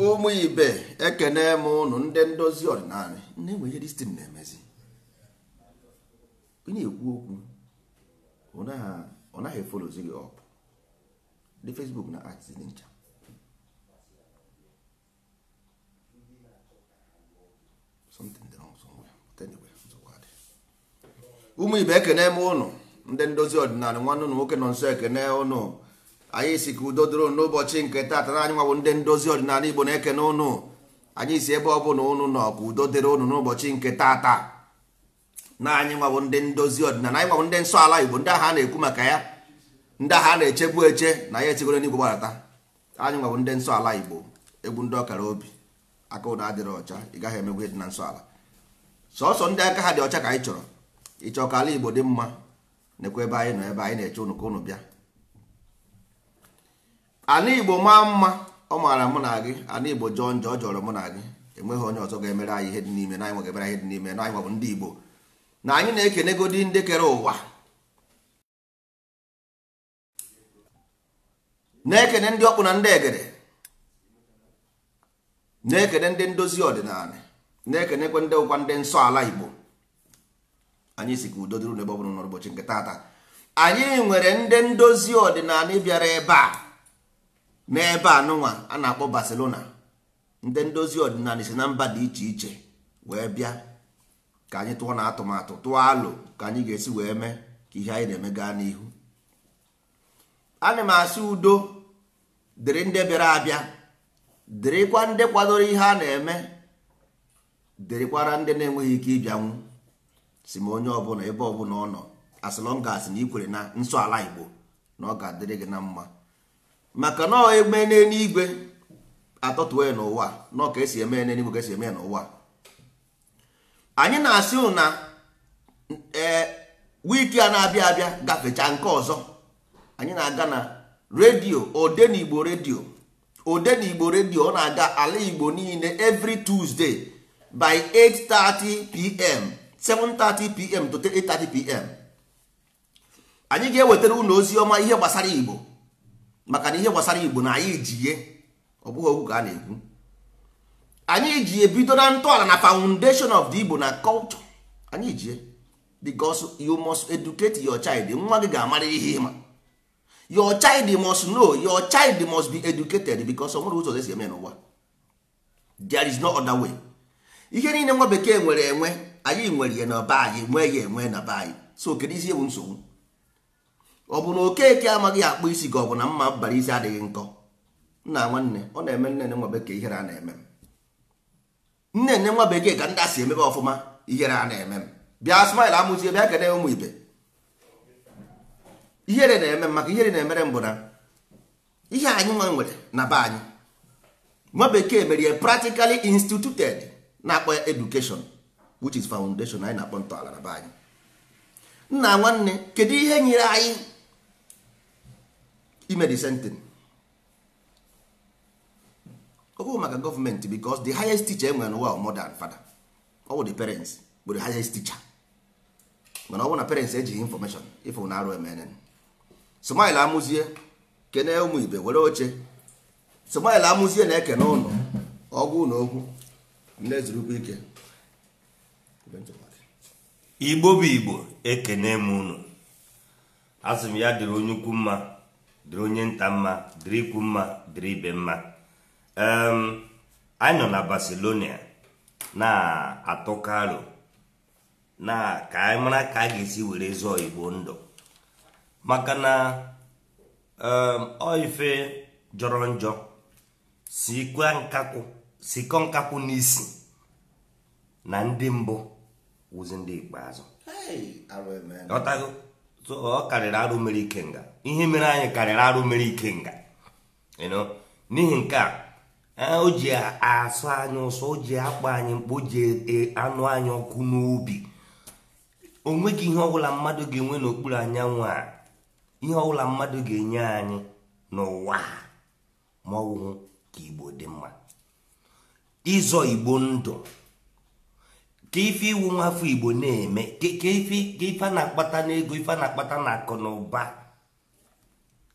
ụmụ ibe ekene m ụnụ ndị ndozi ọdịnala na-enwe ihe distin na-emezi ị na-ekwu okwu ọ naghị efolozi gị ọp dị Facebook na art dị ncha ụmụ ibe ekene m ụnụ ndị ndozi ọdịnala nwanne ụnụ nwoke nọ nso ekene ụnụ anyị si ka udo dịrị n'ụbọchị nke taata na anyị nwabụ ndị ndozi ọdịnala Igbo na-ekene ụnụ anyị si ebe ọ bụla ụnụ nọ ka udo dịrị ụnụ n'ụbọchị nke taata na anyị nwabụ ndị ndozi ọdịnala anyị nwabụ ndị nsọ ala Igbo ndị agha na-ekwu maka ya ndị agha na-echegbu eche na ya echegoro n'igwe gbarata anyị nwabụ ndị nsọ ala Igbo egwu ndị ọkara obi aka ụda adịrị ọcha ị gaghị emegbu ihe dị na nsọ ala sọsọ ndị aka ha dị ọcha ka anyị chọrọ ịchọ ka ala Igbo dị mma nekwa ebe anyị nọ ebe anyị na-eche ụnụ ka ụnụ bịa ala Igbo maa mma ọ maara mụ na gị ala Igbo jọọ njọ ọ jọrọ mụ na gị enweghị onye ọzọ ga-emere anyị ihe dị n'ime na anyị nwegebere ihe dị n'ime na anyị nwabụ ndị Igbo na anyị na-ekenegodi ndị kere ụwa na-ekene ndị ọkpụ na ndị egede na-ekene ndị ndozi ọdịnala na-ekenekwe ndị ụkwa ndị nsọ ala Igbo anyị si ka udo dịrị n'ebe ọ bụla n'ụbọchị nke taata anyị nwere ndị ndozi ọdịnala bịara ebe a n'ebe anụnwa a na-akpọ Barcelona ndị ndozi ọdịnala si na mba dị iche iche wee bịa ka anyị tụọ na atụmatụ tụọ alụ ka anyị ga-esi wee mee ka ihe anyị na-eme gaa n'ihu ana m asị udo dịrị ndị bịara abịa dịrịkwa ndị kwadoro ihe a na-eme dịrịkwara ndị na-enweghị ike ịbịanwu si ma onye ọbụla ebe ọbụla ọ nọ asịlọngas na ikwere na nsọ ala Igbo na ọ ga-adịrị gị na mma maka na ọ eme n'eluigwe atọtue n'ụwa na ọ ka esi eme n'eluigwe ka esi eme n'ụwa anyị na-asị na wiki a na-abịa abịa gafecha nke ọzọ anyị na-aga na redio Odenigbo redio Odenigbo ọ na-aga ala Igbo niile every Tuesday by 8:30 pm 7:30 pm to 8:30 pm anyị ga-ewetara unu ozi ọma ihe gbasara Igbo maka na ihe gbasara Igbo na anyị jie ọ bụghị okwu ka a na-ekwu anyị ji ebido na ntọala na foundation of the Igbo na culture anyị jie because you must educate your child nwa gị ga-amara ihe ịma your child must know your child must be educated because ọ nwere ụzọ esi eme n'ụwa there is no other way ihe niile nwa bekee nwere enwe anyị nwere ya na be anyị nwee ya enwe na be anyị so kedu isi ewu nsogbu ọ bụ na Okeke amaghị akpụ isi ka ọ bụ na mma bara isi adịghị nkọ nna nwanne ọ na-eme nne nwa bekee ihere a na-eme m nne nwa bekee ka ndị asị emebe ọfụma ihere a na-eme m bịa smile amụzie bịa kene ụmụ ibe ihere na-eme m maka ihere na-emere m bụ na ihe anyị nwa nwere na be anyị nwa bekee mere ya practically instituted na-akpọ ya education which is foundation anyị na-akpọ ntọala na be anyị nna nwanne kedu ihe nyere anyị ime the same thing ọ bụ maka gọọmenti because the highest teacher enwere n'ụwa mother and father ọ bụ the parents bụ the highest teacher mana ọ bụ na parents ejighị information ifụ na arụ emenen Smile amụzie kene ụmụ ibe were oche Smile amụzie na-ekene ụnụ ọgwụ na okwu na-ezurukwa ike Igbo bụ Igbo ekene m unu asị m ya dịrị onye ukwu mma dịrị onye nta mma dịrị ikwu mma dịrị ibe mma anyị nọ na Barcelona na-atụ alo na ka anyị mara ka a ga-esi were zụọ Igbo ndụ maka na ọ ife jọrọ njọ sikọ nkakwu n'isi na ndị mbụ wụzi ndị ikpeazụ ọ karịrị arụ mere ike nga ihe mere anyị karịrị arụ mere ike nga n'ihi nke a o ji asụ anyị ụsọ o ji akpa anyị mkpa o ji anụ anyị ọkụ n'obi o nweghị ihe ọbụla mmadụ ga-enwe n'okpuru anyanwụ a ihe ọbụla mmadụ ga-enye anyị n'ụwa ma ọ wụhụ ka Igbo dị mma ịzọ Igbo ndụ ka ife iwu nwafọ Igbo na-eme ka ife a na-akpata n'ego ife a na-akpata na akụ na ụba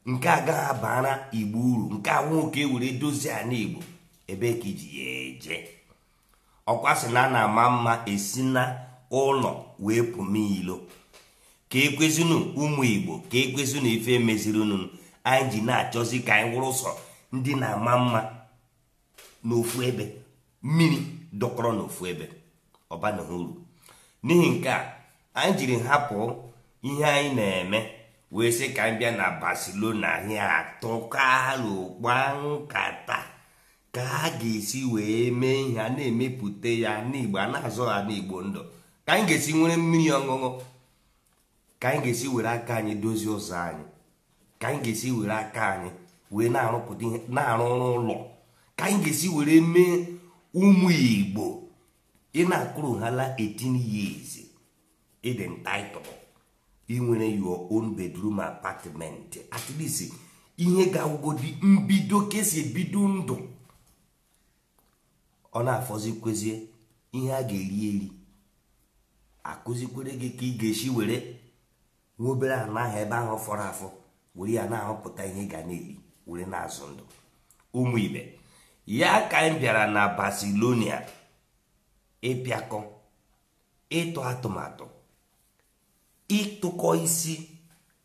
nke agaghị abara Igbo uru, nke a nwoke were dozie ana Igbo, ebe ka iji ya eje. Ọkwa sị na a na-ama mma esi na ụlọ wee pụma ilo. Ka ekwezinu ụmụ Igbo, ka ekwezinu ife mezirinu, anyị ji na-achọzi ka anyị wụrụ ụsọ ndị na-ama mma n'ofu ebe, mmiri dọkọrọ n'ofu ebe, ọbana ha uru. N'ihi nke a anyị jiri hapụ ihe anyị na-eme wee sị ka anyị bịa na Barcelona ya atụkalụkpa nkata ka a ga-esi wee mee ihe a na-emepụta ya n'Igbo, a na-azọ ha n'Igbo ndụ, ka anyị ga-esi nwere mmiri ọṅụṅụ, ka anyị ga-esi were aka anyị dozie ụzọ anyị, ka anyị ga-esi were aka anyị wee na-arụpụta ihe, na-arụ ọrụ ụlọ, ka anyị ga-esi were mee ụmụ Igbo ị na-akụrụ hala 18 years ịdị entitled inwere your own bedroom apartment, at least ihe ga-awụgodi mbido ka esi ebido ndụ. Ọ na-afọzikwezie ihe a ga-eri eri, akụzikwere gị ka ị ga-esi were nwa obere ala ahụ ebe ahụ fọrọ afọ were ya na-ahụpụta ihe ga na-eri were na-azụ ndụ. Ụmụ ibe ya ka anyị bịara na Barcelona ịpịakọ, ịtụ atụmatụ, ịtụkọ isi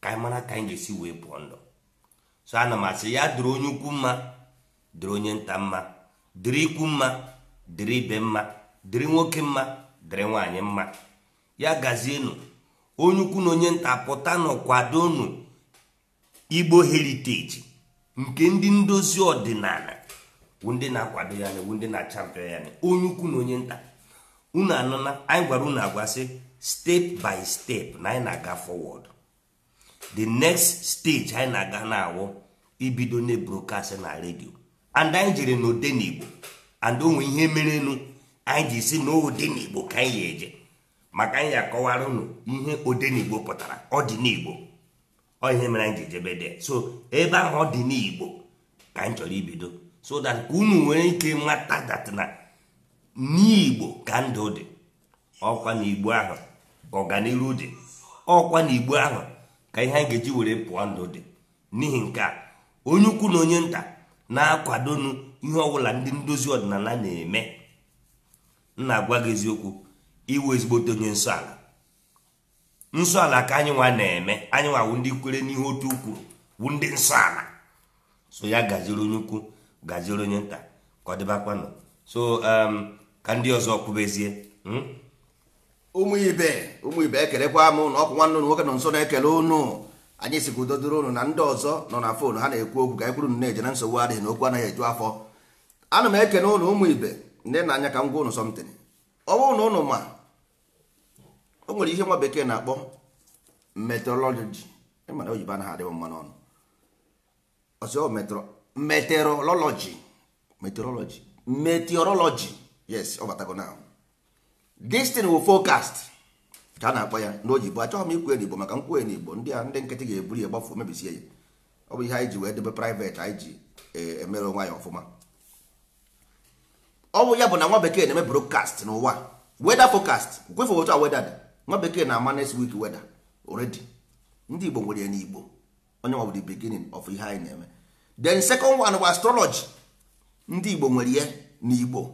ka anyị mara ka anyị ga-esi wee pụọ ndụ. So ana m asị ya dịrị onye ukwu mma, dịrị onye nta mma, dịrị ikwu mma, dịrị ibe mma, dịrị nwoke mma, dịrị nwaanyị mma. Ya gazienụ onye ukwu na onye nta, pụta nụ kwadonu Igbo heritage nke ndị ndozi ọdịnala, bụ ndị na-akwado ya, bụ ndị na-champion ya. Onye ukwu na onye nta, unu anụna anyị gwara unu agwasị step by step na anyị na-aga forward. The next stage anyị na-aga na-awụ ibido na broadcast na redio, and anyị jere n'Odenigbo, and onwe ihe merenu anyị ji si na Odenigbo ka anyị eje, maka anyị akọwara unu ihe Odenigbo pụtara. Ọ dị n'Igbo, ọ ihe mere anyị ji jebe de. So ebe ahụ ọ dị n'Igbo ka anyị chọrọ ibido, so that unu nwere ike mata that na n'Igbo ka ndụ dị, ọkwa n'Igbo ahụ ka ọganiru dị, ọkwa n'Igbo ahụ ka ihe anyị ga-eji were pụọ ndụ dị. N'ihi nke a onye ukwu na onye nta na-akwadonu ihe ọbụla ndị ndozi ọdịnala na-eme. Na-agwa gị eziokwu, iwe ezigbote onye nsọ ala, nsọ ala ka anyị nwa na-eme. Anyị nwa wụ ndị kwere n'ihe otu kwuru, wụ ndị nsọ ala. So ya gaziere onye ukwu, gaziere onye nta, ka ọ dịbakwanụ. So ka ndị ọzọ kwubezie. ụmụ ibe ekelekwa m na ọkụ nwanne unu nwoke nọ nso na-ekele unu. Anyị si ka udo dịrị unu na ndị ọzọ nọ na fon ha na-ekwu okwu ka anyị kwuru na-eje na nsogbu adịghị na okwu anaghị eju afọ. Ana m ekene unu ụmụ ibe ndị na-anya ka m gwa unu something. Ọ bụrụ na unu ma o nwere ihe nwa bekee na-akpọ meteorology, ịmana oyibo anaghị adịghị mma n'ọnụ, ọsọ meteorology, yes, ọ batago now. This thing will forecast ka a na-akpọ ya n'oyibo. Achọghị m ikwu n'Igbo maka nkwu n'Igbo ndị nkịtị ga-eburu ya gbafuo mebisie ya. Ọ bụ ihe anyị ji wee debe private, anyị ji emere onwe ya ọfụma. Ọ bụ ya bụ na nwa bekee na-eme broadcast n'ụwa, weather forecast. Kwefu otu a weather dị, nwa bekee na-ama next week weather already. Ndị Igbo nwere ya n'Igbo, onye nwa bụ the beginning of ihe anyị na-eme. Then second one bụ astrology, ndị Igbo nwere ya n'Igbo.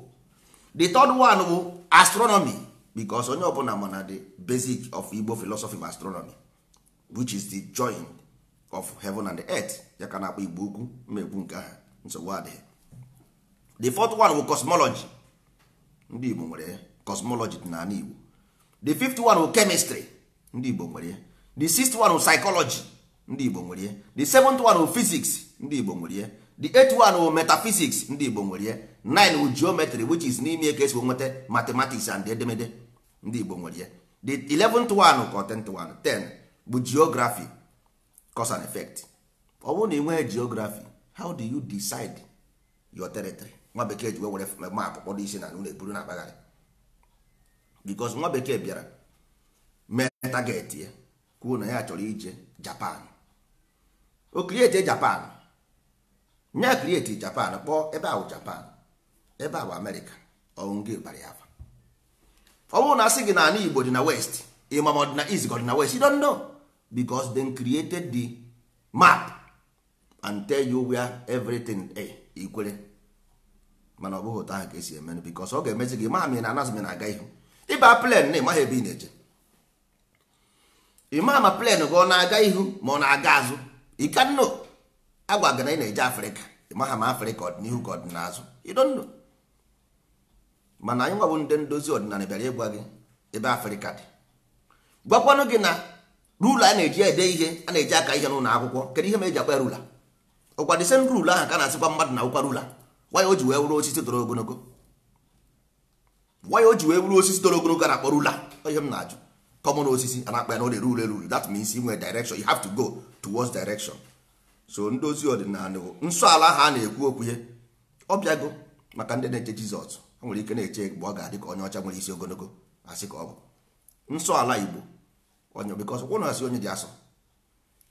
The third one bụ astronomy, because onye ọbụla mana the basic of Igbo philosophy of astronomy, which is the joint of heaven and the earth. Ya ka na-akpọ Igbo ukwu, mmegbu nke ha nsogbu adịghị. The fourth one bụ cosmology, ndị Igbo nwere ya, cosmology na Igbo. The fifth one bụ chemistry, ndị Igbo nwere ya. The sixth one bụ psychology, ndị Igbo nwere ya. The seventh one bụ physics, ndị Igbo nwere ya. The eighth one bụ metaphysics, ndị Igbo nwere ya. 9 bụ geometry, which is n'ime ka esi nweta mathematics and edemede, ndị Igbo nwere ya. The 11th one ka 10th one 10 bụ geography, cause and effect. Ọ bụrụ na ị nweghị geography, how do you decide your territory? Nwa bekee ji were map kpọrọ isi na ụlọ eburu na akpagharị, because nwa bekee bịara mee target ya kwuo na ya chọrọ ije Japan. O create Japan, nya create Japan, kpọọ ebe ahụ Japan, ebe ahụ America, ọ nke bara ya afa. Ọ bụrụ na asị gị na ala Igbo dị na west, ịma ma ọ dị na east ka ọ dị na west, you don't know, because they created the map and tell you where everything ikwere mana ọ bụghị ụtọ ahụ ka esi eme because ọ ga-emezi gị ma na anazụ na-aga ihu ịba plen na ịmaghị ebe ị na-eje ịma ma plen gị ọ na-aga ihu ma ọ na-aga azụ ikanno agwa gị na ị na-eje Afrịka ịmaha ma Afrịka ọdịnihu ka ọdịnazụ idonno mana anyị nwabụ ndị ndozi ọdịnala bịara ịgwa gị ebe Afrịka dị gwakwanụ gị na rula a na-eji ede ihe a na-eji aka ihe n'ụlọ akwụkwọ kedu ihe ma eji akpa rula ọkwa dịse rula ahụ ka na-asịkwa mmadụ na akwụkwa rula waya o ji wee wuru osisi toro ogologo waya o ji wee wuru osisi toro ogologo a na-akpọ rula ihe m na-ajụ kọmọn osisi a na-akpa ya na ọ na-erule rule that means inwe direction you have to go towards direction so ndozi ọdịnala nsọ ala ahụ a na-ekwu okwu ihe ọ bịago maka ndị na-eche Jizọs o nwere ike na-eche mgbe ọ ga-adị ka onye ọcha nwere isi ogologo asị ka ọ bụ nsọ ala Igbo onye because ụnụ asị onye dị asọ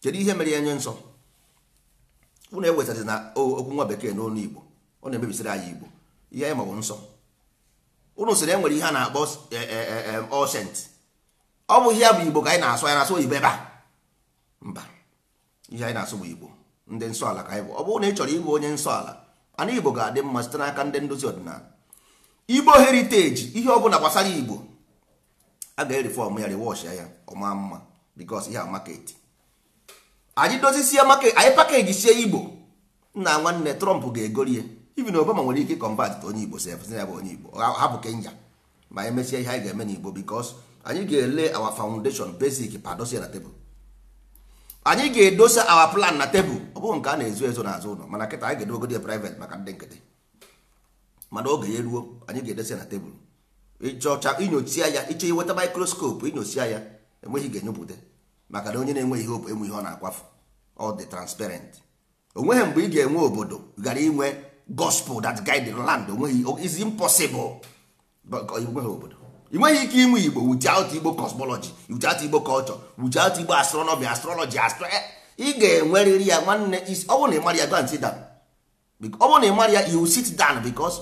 kedu ihe mere ya nye nsọ ụnụ ewetazi na okwu nwa bekee n'olu Igbo ọ na-emebisiri anyị Igbo ihe anyị maọbụ nsọ ụnụ sịrị enwere ihe a na-akpọ osent ọ bụ ihe bụ Igbo ka anyị na-asụ anyị na-asụ Igbo ebe a mba ihe anyị na-asụ bụ Igbo ndị nsọ ala ka anyị bụ ọ bụrụ na ị chọrọ ịbụ onye nsọ ala ana Igbo ga-adị mma site n'aka ndị ndozi ọdịnala Igbo heriteji ihe ọ bụla gbasara Igbo a ga-erifọm ya rewọsh ya ọma mma bikos ihe a maketi anyị dozisie market anyị pakeji sie Igbo nna nwanne Trump ga-egorie even Obama nwere ike convert onye Igbo sef ya bụ onye Igbo hapụ Kenya ma emesie ihe anyị ga-eme n'Igbo bikos anyị ga-ele our foundation basic padosia na tebụl anyị ga-edosa our plan na tebụl ọ bụghị nke a na-ezo ezo n'azụ ụlọ mana kịta anyị ga-edogodi private maka ndị nkịtị mana oge ya eruo anyị ga-edosa na tebụl ịchọcha inyochia ya ịchọ iweta mikroskopu inyochia ya enweghị ga-enyopụta maka na onye na-enweghị hope enwe ihe ọ na-akwafu all the transparent onweghị mgbe ị ga-enwe obodo gara inwe gospel that guide the land onweghị is impossible inweghị obodo ị nweghị ike inwe Igbo without Igbo cosmology without Igbo culture without Igbo astronomy astrology ị ga-enwerịrị ya nwanne ọ bụrụ na ị mara ya go and sit down ọ bụrụ na ị mara ya you sit down because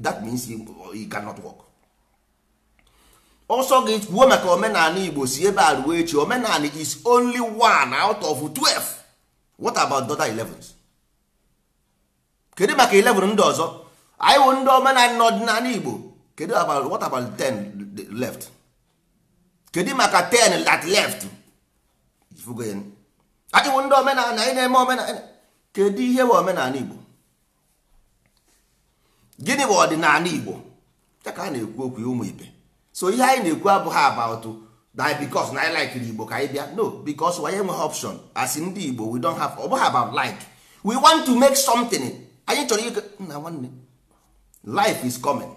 that means you cannot work ọsọ gị kwuo maka omenala Igbo si ebe a ruo echi omenala is only one out of 12 what about the other 11 kedu maka 11 ndị ọzọ anyị wụ ndị omenala n'ọdịnala Igbo kedu about what about 10 left kedu maka 10 that left ifugo ya anyị wụ ndị omenala anyị na-eme omenala kedu ihe bụ omenala Igbo gịnị bụ ọdịnala Igbo ka a na-ekwu okwu ụmụ ibe so ihe anyị na-ekwu abụghị about that because na anyị like Igbo ka anyị bịa no because anyị enweghị option as ndị Igbo we don't have ọ bụghị about like we want to make something anyị chọrọ ike nna nwanne life is coming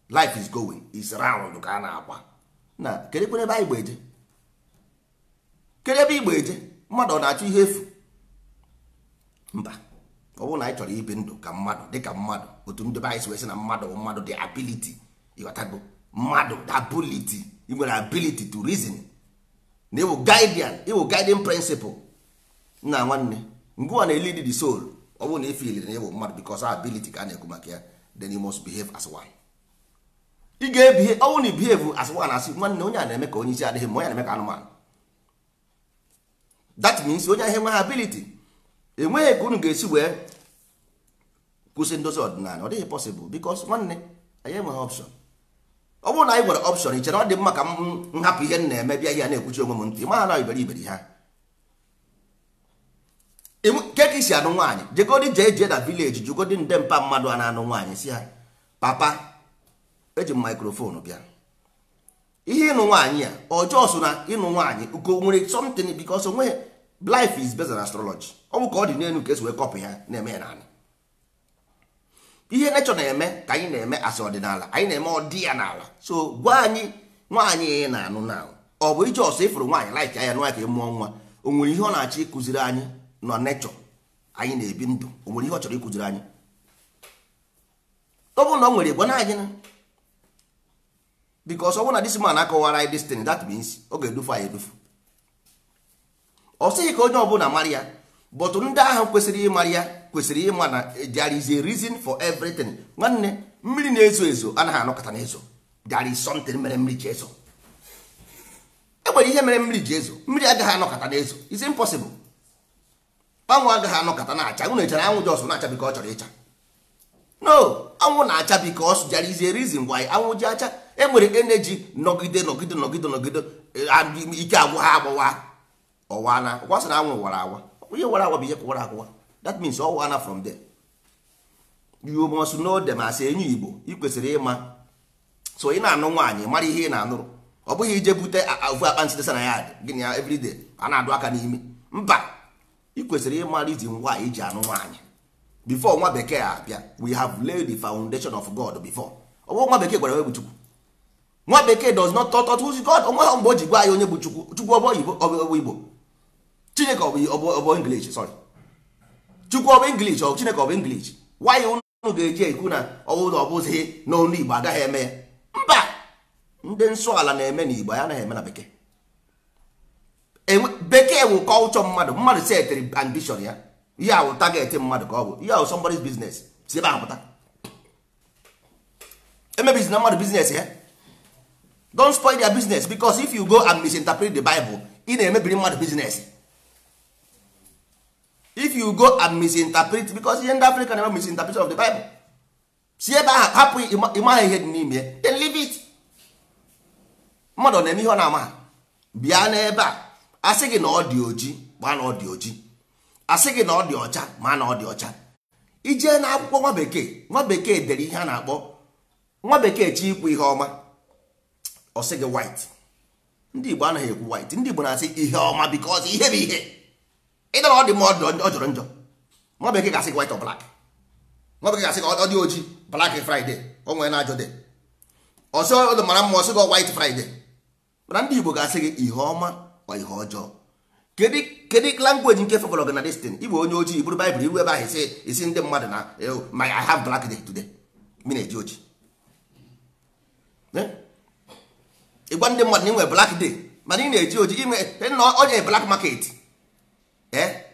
life is going is round ka a na-agba na kedu ebe anyị Igbo eje kedu ebe Igbo eje mmadụ ọ na-achọ ihe efu mba ọ bụrụ na anyị chọrọ ibi ndụ ka mmadụ dịka mmadụ otu ndị be anyị si wee sị na mmadụ bụ mmadụ the ability ịghọtago mmadụ the ability ị nwere ability to reason na ịwụ guardian ịwụ guiding principle nna nwanne ngụwa na lead the soul ọ bụrụ na ifil na ịwụ mmadụ because ability ka a na-ekwu maka ya then you must behave as one ị ga-ebihave ọ bụrụ na behave as one asị nwanne onye a na-eme ka onye isi adịghị ma onye na-eme ka anụmanụ that means onye ahụ enweghị ability enweghị ka unu ga-esi wee kwụsị ndozi ọdịnala ọ dịghị possible because nwanne anyị enweghị option ọ bụrụ na anyị nwere option ichere ọ dị mma ka m hapụ ihe m na-eme bịa ihe a na-ekwuchi onwe m ntị ma na iberi ha keka isi anụ nwaanyị jegodi jee na village jugodi ndị mpa mmadụ a na-anụ nwaanyị si ha papa eji m microphone bịa ihe ịnụ nwaanyị a ọjọọ so na ịnụ nwaanyị uko nwere something because onwe life is based on astrology ọ bụ ka ọ dị n'elu ka esi wee kọpụ ya na-eme ya naanị ihe nature na-eme ka anyị na-eme asị ọdịnala anyị na-eme ọdị ya n'ala so gwa anyị nwaanyị ị na-anụ na ọ bụ ije ọsọ ịfụrụ nwaanyị like anya nwaanyị ka ị mụọ nwa o nwere ihe ọ na-achọ ịkụziri anyị nọ nature anyị na-ebi ndụ o nwere ihe ọ chọrọ ịkụziri anyị ọ bụrụ na ọ nwere gwa na anyị na because ọ bụrụ na this man akọwara anyị this thing that means ọ ga-edufu anyị edufu ọ sịghị ka onye ọbụla mara ya but ndị ahụ kwesịrị ịmara ya kwesịrị ịma na there is a reason for everything nwanne mmiri na-ezo ezo anaghị anọkọta n'ezo there is something mere mmiri ji ezo enwere ihe mere mmiri ji ezo mmiri agaghị anọkọta n'ezo it's impossible anwụ agaghị anọkọta na-acha. Unu echere anwụ jos na-acha biko ọ chọrọ ịcha? No, anwụ na-acha because there is a reason why anwụ ji acha. Enwere energy nọgide ike agwụ ha agbawa ọwa na ọkwasị na anwụ wara awa. Ihe wara awa bụ ihe kwara akwa. That means ọ wana from there. You must know them as enyi Igbo. Ị kwesịrị ịma. So ị na-anụ nwaanyị mara ihe ị na-anụrụ. Ọ bụghị ije bute ofu akpa nsị na ya gịnị ya everyday a na-adụ aka n'ime. Mba, ị kwesịrị ịma reason why iji anụ nwaanyị. Before nwa bekee abịa, we have laid the foundation of God before. Ọ bụ nwa bekee gwara onye bụ Chukwu. Nwa bekee does not taught who is God. Onwe ha mgbe o ji gwa ya onye bụ Chukwu. Chukwu ọbụ Igbo. Chineke ọbụ English, sorry. Chukwu ọbụ English ọ Chineke ọbụ English. Why unu ga-eji ekwu na ọ bụzighị n'ọnụ Igbo agaghị eme ya? Mba, ndị nsọ ala na-eme n'Igbo ya anaghị eme na bekee. Bekee wụ culture mmadụ setịrị ambition ya. Ihe ahụ target mmadụ ka ọ bụ. Ihe ahụ somebody's business. Si ebe ahụ pụta. Emebizi na mmadụ business ya. Don't spoil their business because if you go and misinterpret the Bible, ị na-emebiri mmadụ business. If you go and misinterpret, because ihe ndị Africa na-eme misinterpretation of the Bible. Si ebe ahụ hapụ ịmaghị ihe dị n'ime ya, then leave it. Mmadụ na-eme ihe ọ na-ama. Bịa n'ebe a, asị gị na ọ dị oji, gbaa na ọ dị oji. Asị gị na ọ dị ọcha, ma na ọ dị ọcha. Ije na akwụkwọ nwa bekee dere ihe a na-akpọ nwa bekee chi ikwu ihe ọma. Ọ sị gị white. Ndị Igbo anaghị ekwu white. Ndị Igbo na-asị ihe ọma because ihe bụ ihe. Ịdara ọ dị ma ọ jọrọ njọ. Nwa bekee ga-asị gị white or black. Nwa bekee ga-asị gị ọ dị oji, black Friday, o nwere na-ajọ de. Ọsọ ọ mara mma ọsị gị white Friday. Mana ndị Igbo ga-asị gị ihe ọma ọ ihe ọjọọ. Kedu language nke fọfọrọ gị na destin? Igbo onye ojii bụrụ Bible iru ebe ahụ isi ndị mmadụ na I have black day today. Mi na-eji oji. Ịgwa ndị mmadụ na inwe black day mana ị na-eji oji ime onye black market.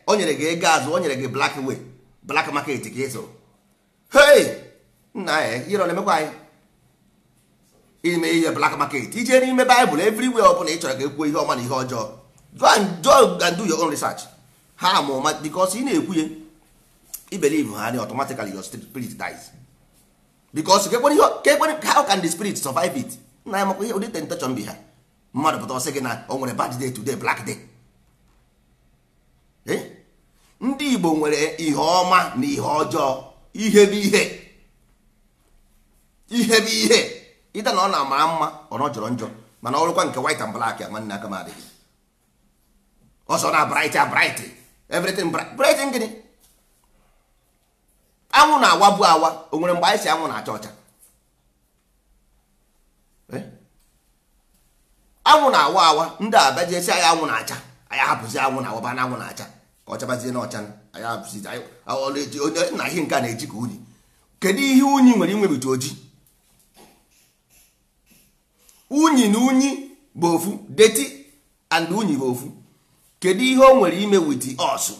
O nyere gị ego azụ, o nyere gị black market ka ị zụrụ. Hey! Nna ya ihe na-emekwa anyị ime ihe black market. Ije n'ime Bible everywhere ọ bụla ị chọrọ ka ekwuo ihe ọma na ihe ọjọọ. Go and do your own research. Ha ma because ị na-ekwunye I believe ha automatically your spirit dies. Because how can the spirit survive it? Na ya makwa ihe ụdị tentation bi ha. Mmadụ pụta ọsị gị na o nwere bad day today, black day. Ndị Igbo nwere ihe ọma na ihe ọjọọ. Ihe bụ ihe. Ihe bụ ihe. Ịta na ọ na-amara mma ọ na jọrọ njọ mana ọrụkwa nke white and black ya nwanne aka m adịghị. Also na bright everything bright gịnị? Anwụ na-awabu awa. O nwere mgbe anyị si anwụ na-acha ọcha. Anwụ na-awa awa. Ndị abịa esi anyị anwụ na-acha, anyị hapụzi anwụ na awaba na anwụ na-acha ka ọ chabazie na ọcha. Anyị hapụzi onye na ihe nke a na-eji ka unyi. Kedu ihe unyi nwere inwebite oji? Unyi na unyi bụ ofu, dirty and unyi bụ ofu. Kedu ihe o nwere ime wit us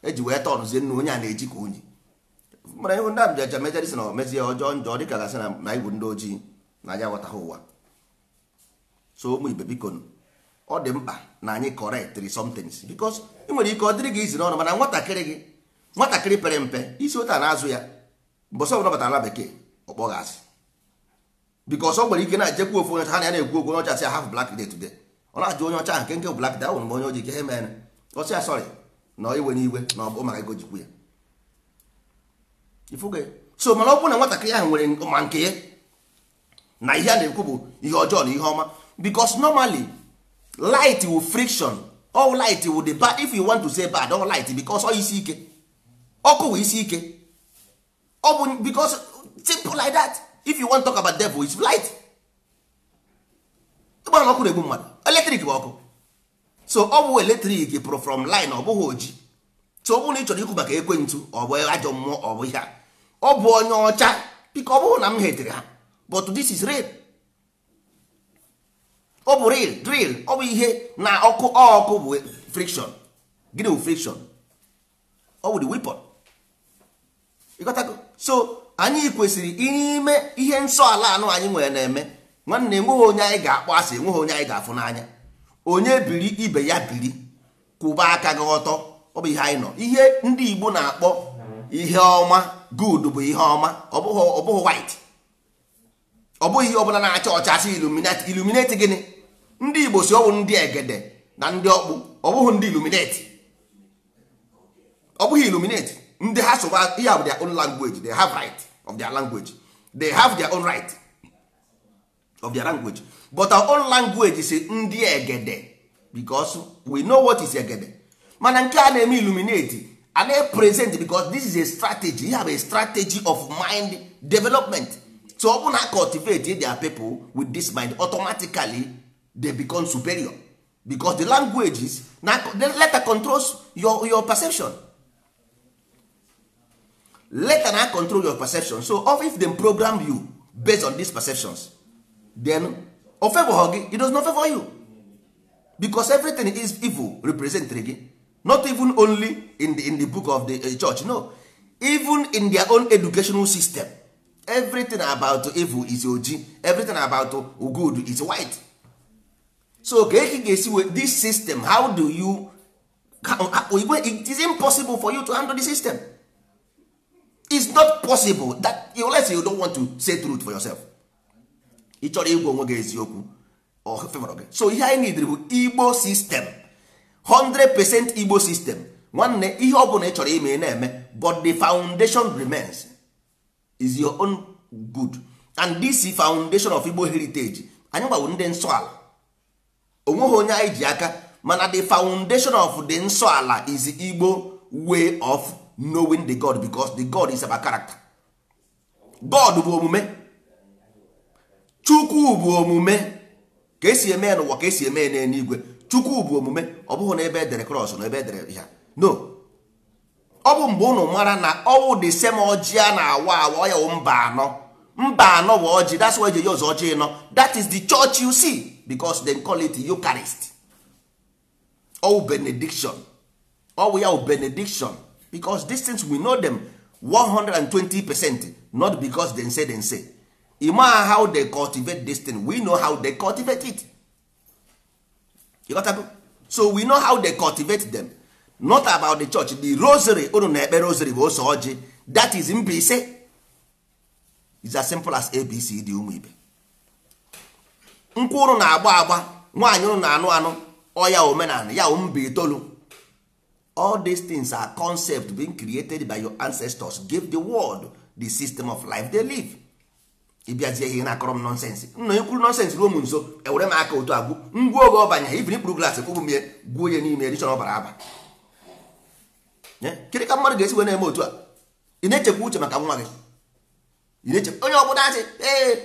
eji wee tọrụzie nnu onye a na-eji ka unyi? Mara ihe ndị abịaja mejari si na mezie ọjọọ njọ dịka gasị na Igbo ndị ojii na ya ghọtaghị ụwa. So ụmụ ibe biko ọ dị mkpa na anyị correct some things because ị nwere ike ọ dịrị gị izi n'ọnụ mana nwatakịrị pere mpe isi ụta na-azụ ya mbọsọ ọbụla batara na bekee ọkpọghị asị because ọ nwere ike na-ejekwa ofu onye ha na ya na-ekwu okwu onye ọcha sị have black day today. Ọ na-ajụ onye ọcha nke black day ahụ mgbe onye ojii ke he mere ọ sị ya sorry na iwe n'iwe na ọ maka ego jikwu ya ifuge. So mana ọ bụrụ na nwatakịrị ahụ nwere ma nke ya na ihe a na-ekwu bụ ihe ọjọọ na ihe ọma because normally light will friction. All light will the bad. If you want to say bad, all light because all isi ike ọkụ wụ isi ike. Ọ bụ because simple like that. If you want to talk about devil, it's light. Ịgbara ọkụ na-egbu mmadụ, eletrik bụ ọkụ. So ọ bụ eletrik pụrụ from line, ọ bụghị oji. So ọ bụrụ na ị chọrọ ikwu maka ekwentị ọ bụ ajọ mmụọ ọ bụ ihe a, ọ bụ onye ọcha biko ọ bụrụ na m hetere ha but this is real. Ọ bụ real drill. Ọ bụ ihe na ọkụ bụ friction. Gịnị bụ friction? Ọ bụ the weapon. Ịghọtago? So anyị kwesịrị ime ihe nsọ ala anụ anyị nwere na-eme. Nwanne enweghị onye anyị ga-akpọ asị, enweghị onye anyị ga-afụ n'anya. Onye biri ibe ya biri, kwụba aka gị ọtọ, ọ bụ ihe anyị nọ. Ihe ndị Igbo na-akpọ ihe ọma good bụ ihe ọma, ọ bụghị white, ọ bụghị ihe ọbụla na-acha ọcha asị illuminate gịnị. Ndị Igbo si ọ bụ ndị egede na ndị ọkpụ, ọ bụghị ndị illuminate, ọ bụghị illuminate. Ndị ha soba ihe bụ their own language, they have right of their language, they have their own right of their language, but our own language is ndị egede because we know what is egede. Mana nke a na-eme illuminate and they present because this is a strategy. You have a strategy of mind development. So ọ bụ na cultivate their people with this mind, automatically they become superior because the languages the letter controls your perception. Letter now control your perception. So if them program you based on these perceptions, then of favor it does not favor you because everything is evil represented again. Not even only in the book of the church, no, even in their own educational system, everything about evil is oji, everything about good is white. So with this system, how do you, it is impossible for you to handle the system. It's not possible that unless you don't want to say truth for yourself. So here I need the Igbo system, 100% Igbo system. Nwanne ihe ọ bụla ị chọrọ ime na-eme, but the foundation remains is your own good. And this foundation of Igbo heritage, anyị gbawo ndị nsọ ala. Onweghị onye anyị ji aka, mana the foundation of the nsọ ala is Igbo way of knowing the God, because the God is about character. God bụ omume, Chukwu bụ omume. Ka esi eme n'ụwa ka esi eme n'eluigwe. Chukwu bụ omume, ọ bụghị na ebe edere cross na ebe edere ya. No. Ọ bụ mgbe unu mara na ọwụ the same ọjị a na-awa awa ya mba anọ. Mba anọ bụ ọjị, that's why they use ọjị nọ. That is the church you see, because they call it Eucharist. Ọwụ benediction. Ọwụ ya benediction. Because these things we know them 120%, not because they say. Ima how they cultivate this thing, we know how they cultivate it. You got that? So we know how they cultivate them. Not about the church. The rosary, rosary also, that is Mbise. It's as simple as ABC. Nkwuru na agba agba, nwaanyị na anụ anụ, oya omenala, ya mbi tolu. All these things are concepts being created by your ancestors. Give the world the system of life they live. Ibiazie ihe na akọrọ nonsense. Nno ekwuru nonsense ruo m nso, ewere m aka otu agwụ. Ngwa oge ọbanya, even ikpuru glass kwụbụ m gwuo ya n'ime edition ọbara aba. Kiri ka mmadụ ga-esi wee na-eme otu a? Ị na-echekwa uche maka nwa gị. Ị na-echekwa onye ọbụla asị,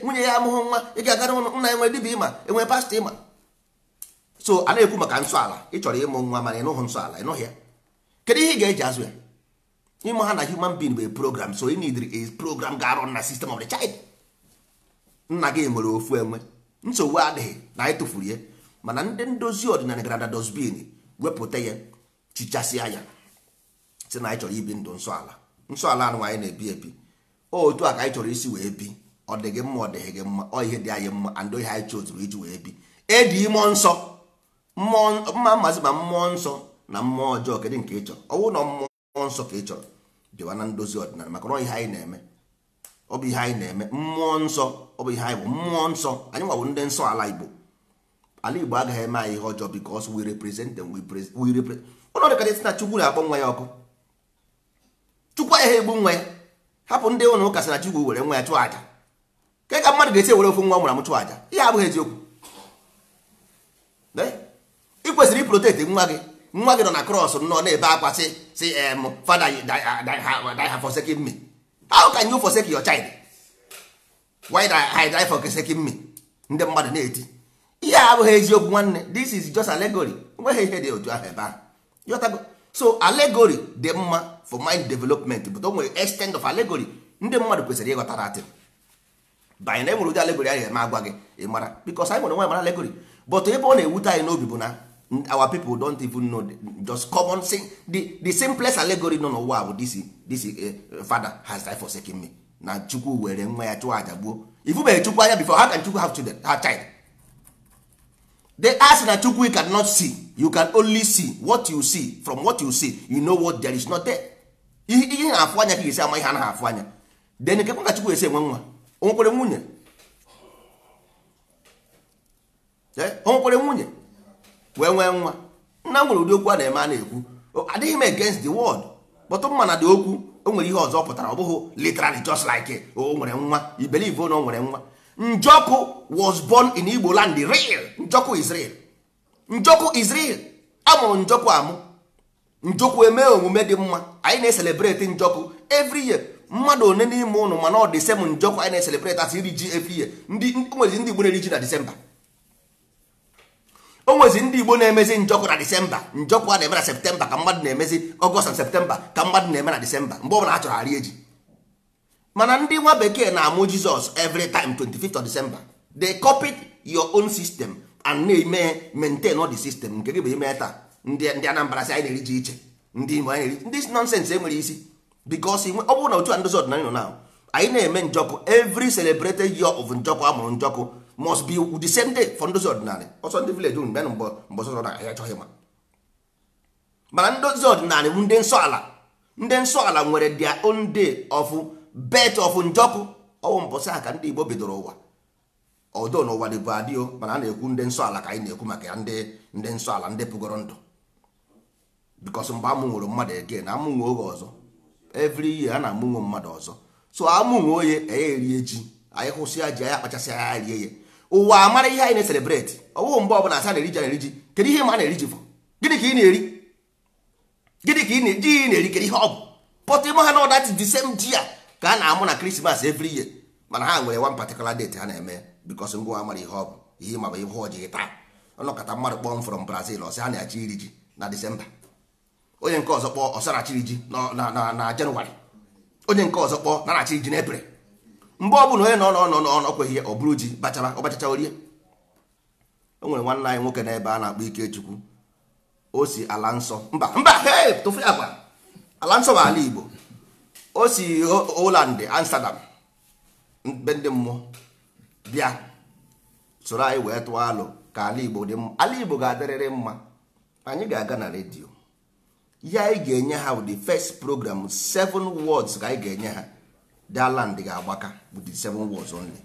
nwunye ya amụghị nwa, ị ga-agara nna enwe dibịa ịma, enwe pastọ ịma. So a na-ekwu maka nsọ ala, ị chọrọ ịmụ nwa mana ịnụghị nsọ ala, ịnụghị ya. Kedu ihe ị ga-eji azụ ya? Ịmụ ha na human being bụ a program, so you need a program ga-arụ na system of the child. Nna gị nwere ofu enwe, nsogbu adịghị na anyị tụfuru ya, mana ndị ndozi ọdịnala gara na dosbin wepụta ya, chichasịa ya, sị na anyị chọrọ ibi ndụ nsọ ala. Nsọ ala anụ anyị na-ebi otu a ka anyị chọrọ isi wee bi. Ọ dị gị mma, ọ dịghị gị mma, ọ ihe dị anyị mma, and ihe anyị chọzuru iji wee bi. Edi ime nsọ, mma mmazi ma mmụọ nsọ na mmụọ ọjọọ, kedu nke ị chọrọ? Ọ bụrụ na mmụọ nsọ ka ị chọrọ, bịawa na ndozi ọdịnala, maka na ihe anyị na-eme. Ọ bụ ihe anyị na-eme. Mmụọ nsọ, ọ bụ ihe anyị bụ mmụọ nsọ. Anyị nwa bụ ndị nsọ ala Igbo. Ala Igbo agaghị eme anyị ihe ọjọọ because we represent them. Ọnọdụ ka dị na Chukwu na-akpọ nwa ya ọkụ. Chukwu agaghị egbu nwa ya. Hapụ ndị ụlọ ụka sị na Chukwu were nwa ya chụọ aja. Ka mmadụ ga-esi were ofu nwa mụrụ amụ chụọ aja? Ihe abụghị eziokwu. Ị kwesịrị iprotect nwa gị. Nwa gị nọ na cross nọ na-ebe akwa sị Father, I have forsaken me. How can you forsake your child? Why did I die for forsaking me? Ndị mmadụ na-eti ihe abụghị eziokwu nwanne. This is just allegory. Nweghị ihe dị otu ahụ ebe ahụ. So allegory dị mma for mind development, but o nwere extent of allegory ndị mmadụ kwesịrị ịghọtara atị. Banye na enwere ụdị allegory ahụ eme agwa gị ịmara, because anyị nwere nwe mara allegory, but ebe ọ na-ewute anyị n'obi bụ na our people don't even know just common thing. The simplest allegory nọ n'ụwa bụ this father has died forsaking me. Na Chukwu were nwa ya chụọ aja gbuo. Ifubeghị Chukwu anya before, how can Chukwu have children, have child? They ask na chukwu you cannot see. You can only see what you see. From what you see, you know what there is not there. Ihe na-afụ anya ka isi ama ihe anaghị afụ anya. Then nke ka chukwu esi enwe nwa. O nwekwere nwunye. O nwekwere nwunye. Wee nwee nwa. Nna nwere ụdị okwu a na-eme a na-ekwu. Adịghị m against the word. But mma na dị okwu o nwere ihe ọzọ pụtara. Ọ bụghị literally just like o nwere nwa. You believe o nwere nwa. Njoku was born in Igbo land, real. Njoku is real. Njoku is real. Amụrụ Njoku amụ. Njoku eme omume dị mma. Anyị na-celebrate Njoku every year. Mmadụ one n'ime ụnụ mana ọ dị same Njoku anyị na-celebrate as iri ji every year. Onwezi ndị Igbo na-eri ji na December. Onwezi ndị Igbo na-emezi Njoku na December. Njoku a na-eme na September ka mmadụ na-emezi August and September ka mmadụ na-eme na December. Mgbe ọbụla a chọrọ arị eji. Mana ndị nwa bekee na-amụ Jizọs every time 25th of December. They copied your own system and na-eme maintain all the system. Nke gị bụ ime taa ndị Anambra sị anyị na-eri ji iche, ndị Imo anyị na-eri ndị nonsense enwere isi. Because ọ bụrụ na otu ndozi ọdịnala nọ now, anyị na-eme Njoku every celebrated year of Njoku amụrụ Njoku must be the same day for ndozi ọdịnala. Ọsọ ndị village unu mgbe ọsọ na ya achọghị ma. Mana ndozi ọdịnala bụ ndị nsọ ala. Ndị nsọ ala nwere their own day of birth of Njoku. Ọwụ mbọsị aka ndị Igbo bidoro ụwa. Ọdọ n'ụwa dị bụ adịo, mana a na-ekwu ndị nsọ ala ka anyị na-ekwu maka ya ndị nsọ ala ndị pụgoro ndụ. Because mgbe amụnwere mmadụ eke na amụnwe oge ọzọ. Every year a na-amụnwe mmadụ ọzọ. So amụnwe onye erie ji, anyị hụsịa ji anyị akpachasị ya rie ya. Ụwa amara ihe anyị na-celebrate. Ọwụ mgbe ọbụla asa na-eri ji na-eri ji. Kedu ihe ma na-eri ji for? Gịnị ka ị na-eri? Gịnị ka ị na-eri kedu ihe ọ bụ? But ịma ha na that is the same year ka a na-amụ na Christmas every year. Mana ha nwere one particular date ha na-eme because ngwa amara ihe ọ bụ ihe ma bụ ihe ọjị taa. Ọnọkọta mmadụ kpọm from Brazil ọsị ha na-achị iri ji na December. Onye nke ọzọ kpọọ ọsarachiri ji na Jenụwarị. Onye nke ọzọ kpọọ narachiri ji n'Eprel. Mgbe ọ bụla onye nọ kweghị ya ọ bụrụ ji bachara ọbachacha orie. O nwere nwanne anyị nwoke n'ebe a na-akpọ Ikechukwu. O si ala nsọ mba tụfu ya gwa ala nsọ bụ ala Igbo. O si Holland Amsterdam be ndị mmụọ bịa soro anyị wee tụọ alụ ka ala Igbo dị mma. Ala Igbo ga-adịrịrị mma. Anyị ga-aga na redio ihe anyị ga-enye ha bụ the first program 7 words ka anyị ga-enye ha. Their land ga-agbaka with the 7 words only.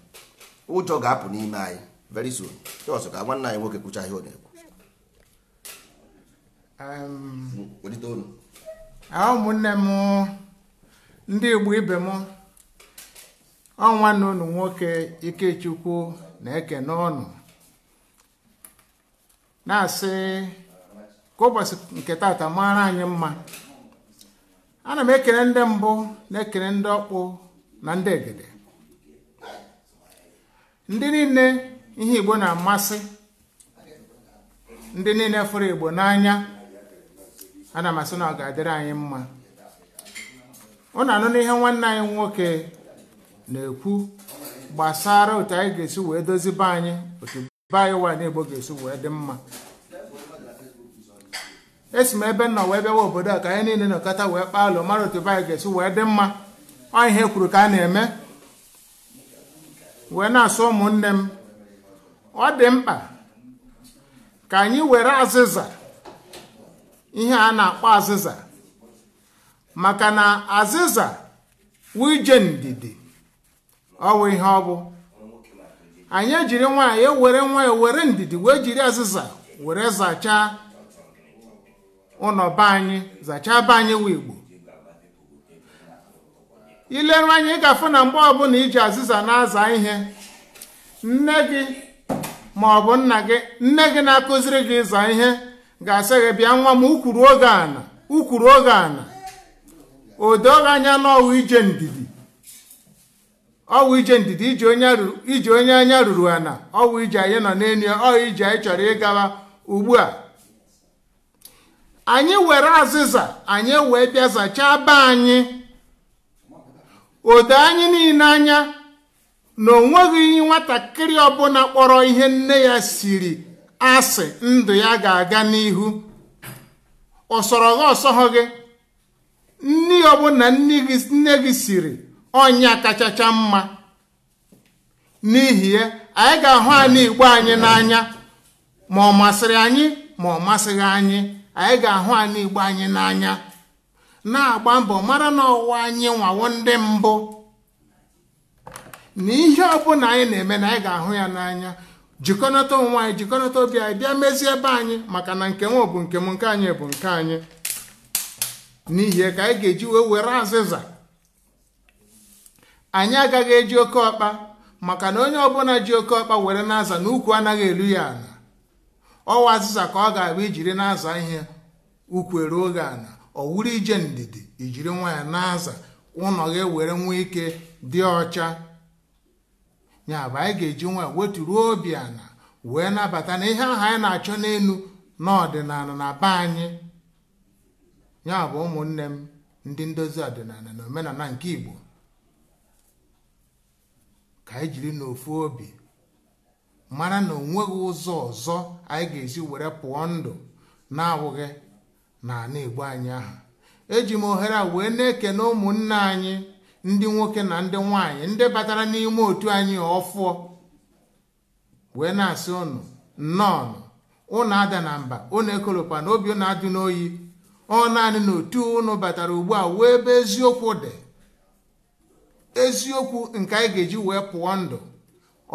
Ụjọ ga-apụ n'ime anyị very soon. Just ka nwanne anyị nwoke kwucha ihe ọ na-ekwu. Ụmụnne m ndị Igbo ibe m, nwanne unu nwoke Ikechukwu na-ekene ọnụ na-asị ka ụbọchị nke taata mara anyị mma. Ana m ekene ndị mbụ na-ekene ndị ọkpụ na ndị egede, ndị niile ihe Igbo na-amasị, ndị niile fụrụ Igbo n'anya. Ana m asị na ọ ga-adịrị anyị mma. Ọ na-anụ n'ihe nwanne anyị nwoke na-ekwu gbasara otu anyị ga-esi wee dozi be anyị, otu be anyị nwaanyị Igbo ga-esi wee dị mma. Esi m ebe nọ wee bịawa obodo a ka anyị niile nọkọta wee kpaa alụ mara otu be anyị ga-esi wee dị mma. Ọ ihe kwuru ka a na-eme. Wee na-asụ ụmụnne m, ọ dị mkpa ka anyị were azịza, ihe a na-akpọ azịza, maka na azịza wụ ije ndidi. Ọ wụ ihe ọ bụ. Anyị ejiri nwayọọ were ndidi wee jiri azịza were zachaa ụlọ be anyị, zachaa be anyị wụ Igbo. Ileru anyị ga-afụ na mgbe ọbụla iji azịza na-aza ihe, nne gị ma ọ bụ nna gị, nne gị na-akụziri gị ịza ihe ga-asị gị bịa nwa m ukwuru oge ana odoge anya n'ọwụ ije ndidi. Ọwụ ije ndidi iji onye anya ruru ana, ọwụ ije anyị nọ n'elu, ọ ije anyị chọrọ ịgawa ugbu a. Anyị were azịza anyị wee bịa zachaa be anyị, odo anyị niile anya na onweghị nwatakịrị ọbụla kpọrọ ihe nne ya siri asị ndụ ya ga-aga n'ihu. Ọsọrọ gị nne ọbụla nne gị siri ọnya kachacha mma. N'ihi ya anyị ga-ahụ anyị Igbo anyị n'anya. ma ọ masịrị anyị ma ọ masịghị anyị ga-ahụ anyị Igbo anyị n'anya, na-agba mbọ mara na ọwụwa anyị nwawo ndị mbụ na ihe ọbụla anyị na-eme na anyị ga-ahụ ya n'anya. Jikọnata onwe anyị, jikọnata obi anyị, bịa mezie ebe anyị, maka na nke m bụ nke m, nke anyị bụ nke anyị. N'ihi ka anyị ga-eji were azịza. Anyị agaghị eji oke ọkpa, maka na onye ọbụla ji oke ọkpa were na-aza na ukwu anaghị elu ya ala. Ọwa azịza ka ọ ga-abụ ijiri na-aza ihe, ukwu eruo oge ala. Ọ wuru ije ndidi ijiri nwa ya na-aza, ụnọ gị were nwee ike dị ọcha. Ya bụ anyị ga-eji nwa weturuo obi ala wee nabata na ihe ahụ anyị na-achọ n'elu n'ọdịnala na be anyị. Ya bụ ụmụnne m ndị ndozi ọdịnala na omenala nke Igbo, ka anyị jiri n'ofu obi mara na onweghị ụzọ ọzọ anyị ga-esi were pụọ ndụ na-awụghị n'ala Igbo anyị ahụ. Eji m ohere a wee na-ekene ụmụnne anyị ndị nwoke na ndị nwanyị ndị batara n'ime otu anyị ọfụọ, wee na-asị unu nnọọ, unu ada na mba, unu ekolopa na obi unu adị n'oyi. Ọ naanị na otu unu batara ugbu a wee ebe eziokwu dị, eziokwu nke anyị ga-eji wee pụọ ndụ.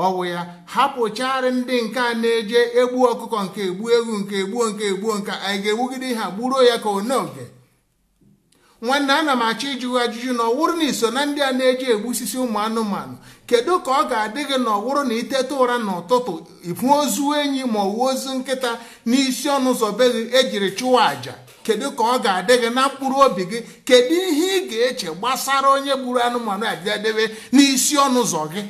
Ọwụ ya hapụcharị ndị nke a na-eje egbu ọkụkọ, nke egbu ewu, nke egbuo nke anyị ga-egbugide ha gburuo ya ka oge. Nwanne, ana m achọ ịjụ ajụjụ na ọwụrụ na iso na ndị a na-eji egbusisi ụmụ anụmanụ. Kedu ka ọ ga-adị gị na ọwụrụ na iteta ụra n'ụtụtụ ifu ozu enyi ma ọ wụ ozu nkịta n'isi ọnụ ụzọ be gị ejiri chụwa àjà? Kedu ka ọ ga-adị gị na mkpụrụ obi gị? Kedu ihe ị ga-eche gbasara onye gburu anụmanụ adịdebe n'isi ọnụ ụzọ gị?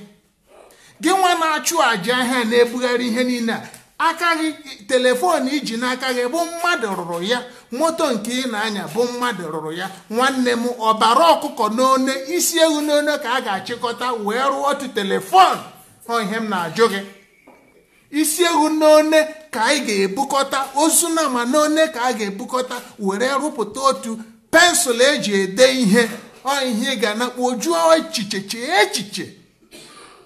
Gị nwa na-achụ àjà ahịa na-ebugharị ihe niile a, aka gị telefon iji n'aka gị bụ mmadụ rụrụ ya, moto nke ị na-anya bụ mmadụ rụrụ ya. Nwanne m, ọbara ọkụkọ n'one, isi ewu n'one ka a ga-achịkọta wee rụọ otu telefon. Ọ ihe m na-ajụ gị. Isi ewu n'one ka anyị ga-ebukọta, ozu na ma n'one ka a ga-ebukọta were rụpụta otu pensụl eji ede ihe. Ọ ihe ị ga-anakpu ojuo echiche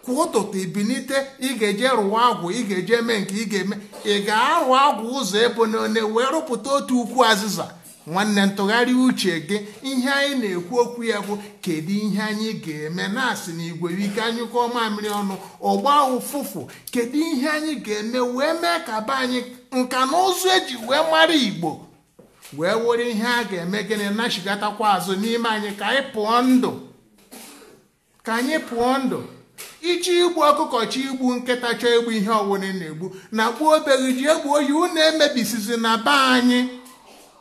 kwa ụtụtụ ibinite, ị ga-eje rụwa agwụ, ị ga-eje eme nke ị ga-eme. Ị ga-arụ agwụ ụzọ ebe n'one wee rụpụta otu ukwu azịza. Nwanne, ntụgharị uche gị. Ihe anyị na-ekwu okwu ya bụ kedu ihe anyị ga-eme na-asị na igwe ike anyị kọọ mamịrị ọnụ ọgba ụfụfụ. Kedu ihe anyị ga-eme wee mee ka be anyị nka na ụzụ eji wee mara Igbo wee were ihe a ga-eme gịnị nachigatakwa azụ n'ime anyị, ka anyị pụọ ndụ, ka anyị pụọ ndụ. Ichi igbu ọkụkọ, chi igbu nkịta, chọọ egbu ihe ọwụna na-egbu na gbuo obeghị ji egbu oyi. Unu emebisizi na be anyị,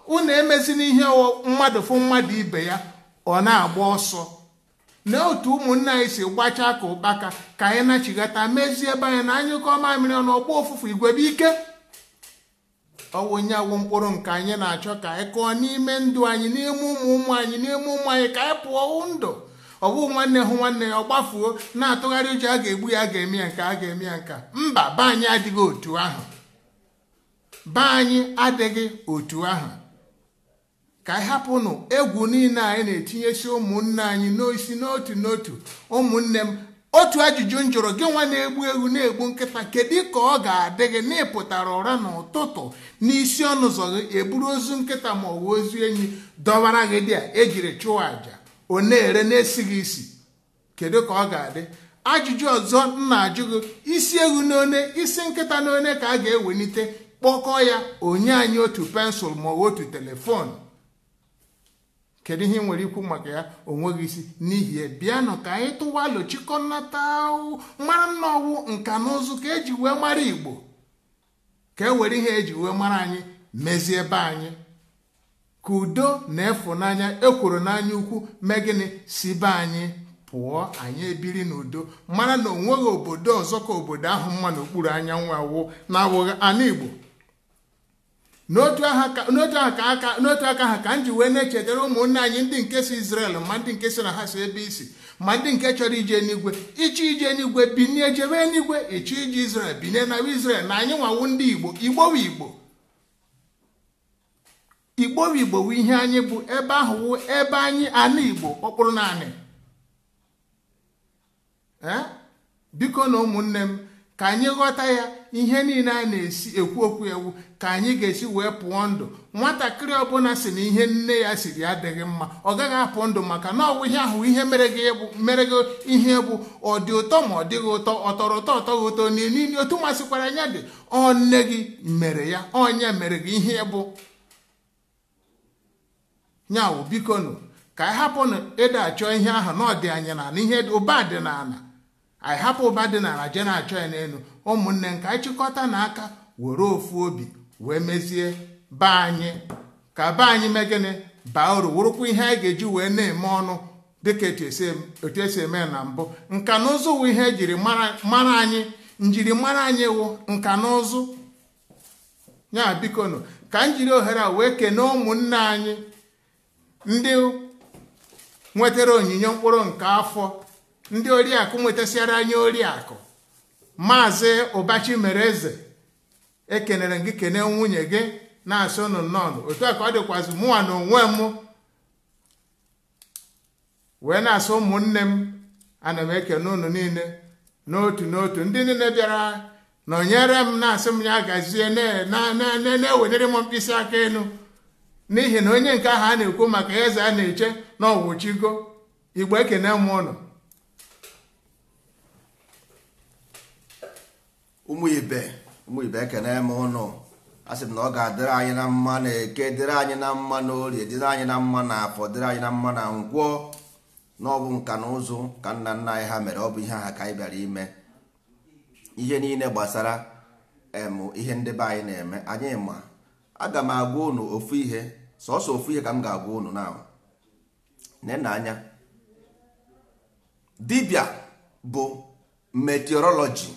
unu emezina ihe mmadụ fụ mmadụ ibe ya ọ na-agba ọsọ. Na otu ụmụnne anyị si gbachaa ka ụkpaka, ka anyị nachigata mezie ebe anyị na anyụkọ mamịrị ọnụ ọgba ụfụfụ igwebe ike. Ọwụ onye awụ mkpụrụ nke anyị na-achọ ka anyị kọọ n'ime ndụ anyị, n'ime ụmụ anyị, n'ime ụmụ anyị, ka anyị pụọ ndụ. Ọ bụ nwanne hụ nwanne ya ọ gbafuo na-atụgharị uche, a ga-egbu ya, a ga-eme ya nke, a ga-eme ya nka. Mba, be anyị adịghị otu ahụ. Be anyị adịghị otu ahụ. Ka anyị hapụnụ egwu niile anyị na-etinyesi ụmụnne anyị n'osi n'otu n'otu. Ụmụnne m, otu ajụjụ m jụrụ gị, nwa na-egbu ewu na-egbu nkịta, kedu ka ọ ga-adị gị na ịpụtara ụra n'ụtụtụ n'isi ọnụ ụzọ gị eburu ozu nkịta ma ọ bụ ozu enyi dọwara gị dị a ejiri chụọ àjà, ọ na-ere na-esighị isi? Kedu ka ọ ga-adị? Ajụjụ ọzọ m na-ajụ gị, isi ewu n'one, isi nkịta n'one ka a ga-ewelite kpọkọọ ya, onye anyị otu pensụl ma otu telefon. Kedu ihe ị nwere ikwu maka ya? Onweghị isi. N'ihi ya, bịanụ ka anyị tụwalụ chịkọnata mara nnọwụ nka na ụzụ ka eji wee mara Igbo, ka e were ihe eji wee mara anyị mezie ebe anyị, ka udo na ịfụnanya ekworo n'anya ukwu mee gịnị si be anyị pụọ, anyị ebiri n'udo, mara na onweghị obodo ọzọ ka obodo ahụ mma n'okpuru anyanwụ awụ na-awụghị ala Igbo. N'otu aka ha ka m ji wee na-echetara ụmụnne anyị ndị nke si Israel, ma ndị nke si na ha si ebe isi, ma ndị nke chọrọ ije n'igwe. Ịchọ ije n'igwe binie jebe n'igwe, ịchọ ije Israel binie na Israel. Na anyị nwawu ndị Igbo, Igbo wu Igbo, Igbo wu Igbo wu ihe anyị bụ. Ebe ahụ wu ebe anyị, ana Igbo ọkpụrụ naanị. Biko na ụmụnne m, ka anyị ghọta ya ihe niile a na-esi ekwu okwu ewu ka anyị ga-esi wee pụọ ndụ. Nwatakịrị ọbụla si na ihe nne ya siri adịghị mma, ọ gaghị apụ ndụ, maka na ọwụ ihe ahụ ihe mere gị ihe bụ ọ dị ụtọ ma ọ dịghị ụtọ, ọ tọrọ ụtọ ọtọghị ụtọ, n'ili otu masịkwara anya dị, ọ nne gị mere ya, onye mere gị ihe bụ nyawụ. Biko nụ ka anyị hapụ na ịda achọ ihe ahụ na ọ dị anyị n'ala, ihe ụba dị n'ala, anyị hapụ ụba dị n'ala jee na-achọ ya n'elu. Ụmụnne nke anyị chịkọta n'aka were ofu obi wee mezie be anyị, ka be anyị mee gịnị, baa uru, wụrụkwa ihe anyị ga-eji wee na-eme ọnụ dịka etu esi eme na mbụ. Nka na ụzụ wụ ihe ejiri mara anyị, njirimara anyị wụ nka na ụzụ ya. Biko nụ ka m jiri ohere a wee kenee ụmụnne anyị ndị nwetara onyinye mkpụrụ nke afọ, ndị oriakụ nwetasịara anyị oriakụ Maazị Ụbachi mere eze, ekenere gị, kene nwunye gị, na-asị ụnụ nnọọ. Otu a ka ọ dịkwazị mụnwa na onwe m wee na-asị ụmụnne m, ana m ekene ụnụ niile n'otu n'otu, ndị niile bịara nọnyere m, na-asị m ya gazie, na-ewenyere m mkpịsị aka elu, n'ihi na onye nke ahụ a na-ekwu maka eze a na-eche na ọwụchigo. Igbo ekene m ụnụ. ụmụ ibe ekene m ụnụ. A sị m na ọ ga-adịrị anyị na mma na Eke, dịrị anyị na mma na Orie, dịrị anyị na mma na Afọ, dịrị anyị na mma na Nkwọ. Na ọ bụ nka na ụzụ ka nna nna anyị ha mere, ọ bụ ihe ha ka anyị bịara ime. Ihe niile gbasara ihe ndị be anyị na-eme anyị ma. Aga m agwa unu ofu ihe, sọsọ ofu ihe ka m ga-agwa unu na nne anya. Dibịa bụ meteorology.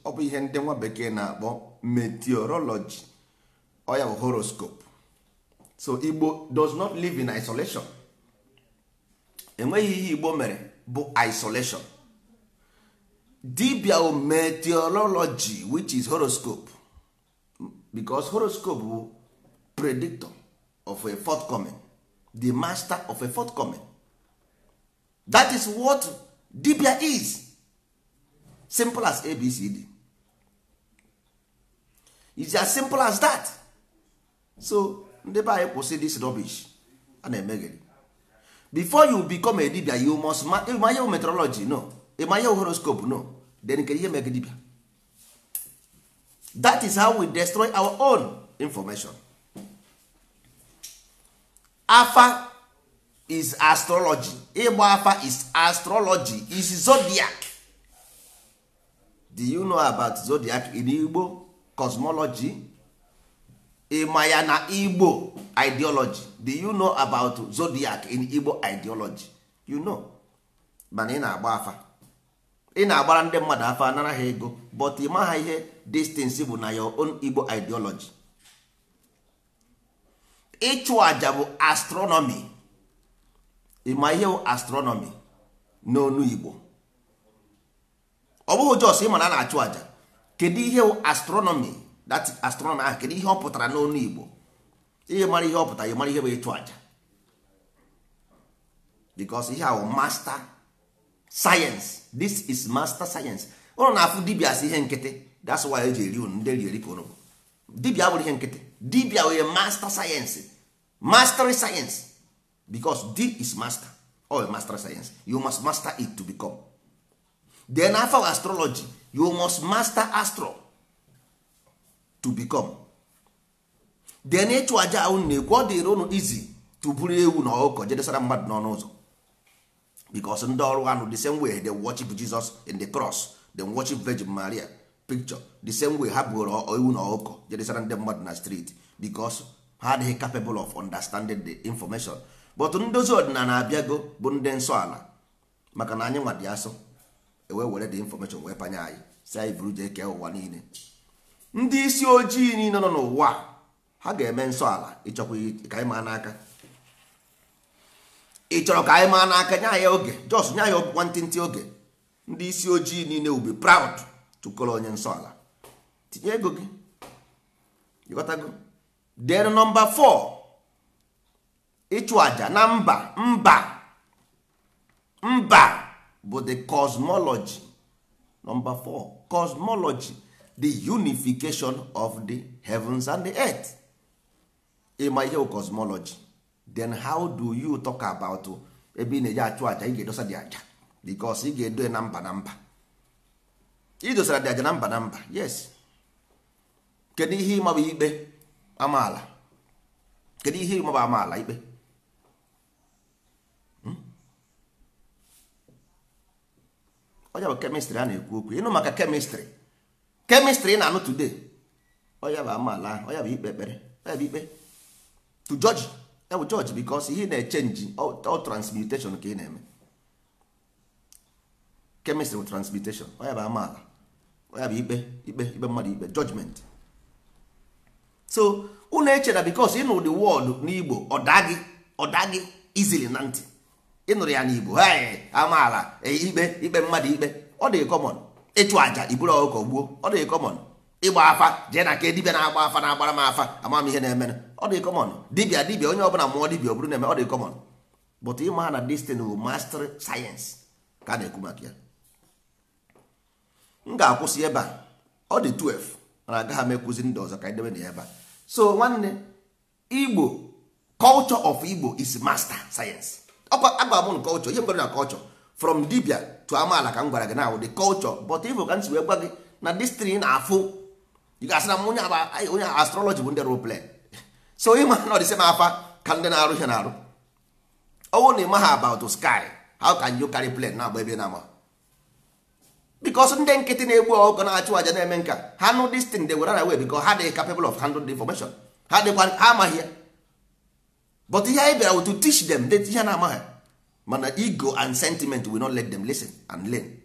Ọ bụ ihe ndị nwa bekee na-akpọ meteorology, ọ ya bụ horoscope. So Igbo does not live in isolation. Enweghị ihe Igbo mere bụ isolation. Dibịa bụ meteorology, which is horoscope, because horoscope bụ predictor of a forthcoming, the master of a forthcoming. That is what dibịa is. Simple as ABCD. It's as simple as that. So ndị be anyị kwụsị this rubbish a na-emegeri. Before you become a dibia, you must ịmanye meteorology, no, ịmanye horoscope, no, then kedu ihe mege dibia. That is how we destroy our own information. Afa is astrology. Ịgba afa is astrology, is zodiac. Do you know about zodiac in Igbo cosmology? Ịmaya na Igbo ideology. Do you know about zodiac in Igbo ideology? You know. Mana ị na-agba afa, ị na-agbara ndị mmadụ afa, anara ha ego, but ị maha ihe distance bụ na your own Igbo ideology. Ịchụ aja bụ astronomy. Ịma ihe bụ astronomy n'onu Igbo. Ọ bụghị jos ịma na a na-achụ aja. Kedu ihe bụ astronomy? That astronomy ahụ kedu ihe ọ pụtara n'onu Igbo? Ihe mara ihe ọ pụtara, mara ihe bụ ịchụ aja. Because ihe ahụ master science. This is master science. Ụnụ na-afụ dibịa si ihe nkịtị. That's why eji eri unu ndị eri ka unu. Dibịa bụrụ ihe nkịtị. Dibịa bụ master science. Mastery science. Because D is master. Or master science. You must master it to become. Then after astrology, you must master astro to become. Then ịchụ aja ahụ na-ekwu ọ dịrị unu easy to buru ewu na ọkụkọ jedesara mmadụ n'ọnụ ụzọ. Because ndị ọrụ anụ the same way they worship Jesus in the cross, they worship Virgin Maria picture, the same way ha buru ewu na ọkụkọ jedesara ndị mmadụ na street, because ha adịghị capable of understanding the information. But ndozi ọdịnala abịago bụ ndị nsọ ala, maka na anyị nwa dị asọ ewe were the information wee panye anyị si anyị buru jee kee ụwa niile. Ndị isi ojii niile nọ n'ụwa ha ga-eme nsọ ala. Ịchọkwa ka anyị maa n'aka, ị chọrọ ka anyị maa n'aka, nye anyị oge, just nye anyị nwantịntị oge. Ndị isi ojii niile will be proud to call onye nsọ ala. Tinye ego gị, ịghọtago. Then number 4, ịchụ aja na mba bụ the cosmology Number 4, cosmology, the unification of the heavens and the earth. Ịma ihe cosmology, then how do you talk about ebe ị na-eji achụ aja ị ga-edosa dị aja, because ị ga-edo na mba na mba, idosara dị aja na mba na mba. Yes. Kedu ihe ịma bụ ikpe amaala? Kedu ihe ịma bụ amaala ikpe? Onye bụ chemistry a na-ekwu okwu. Ịnụ maka chemistry na-anụ today. Onye bụ amaala, onye bụ ikpe ekpere, onye bụ ikpe to judge. Ya bụ judge because ihe na-echenji all transmutation ka ị na-eme. Chemistry with transmutation. Onye bụ amaala, onye bụ ikpe mmadụ ikpe, judgment. So unu echera because ịnụ the word n'Igbo ọda gị easily na ntị. Ịnụrụ ya n'Igbo amaala ikpe mmadụ ikpe, ọ dị common. Ịchụ aja iburu ọkụkọ gbuo, ọ dị common. Ịgba afa jee na ka dibịa na-agba afa na-agbara m afa ama m ihe na-eme, ọ dị common. Dibịa onye ọbụla mmụọ dibịa ọ bụrụ na-eme, ọ dị common. But ịma ha na this thing will master science ka a na-ekwu maka ya. M ga-akwụsị ebe a, ọ dị 12 mana agaghị m ekwuzi ndị ọzọ ka anyị debe na ebe a. So nwanne, Igbo, culture of Igbo is master science. Agba m culture, ihe mgbere na culture from dibia to amaala ka m gwara gị na the culture. But Igbo ka m si wee gwa gị na this thing na-afụ, ị ga-asị na onye astrology bụ ndị role play. So ịma na ọ dị same afa ka ndị na-arụ ihe na-arụ. Ọwụ na ịma ha about sky, how can you carry plane na-agba ebe na-ama? Because ndị nkịtị na-egbu ọkụkọ na-achụ aja na-eme nka, ha know this thing, they will run away because ha dị capable of handling the information. Ha amaghị ya. But ihe anyị bịara to teach them, that ihe na-amaghị. Mana ego and sentiment will not let them listen and learn.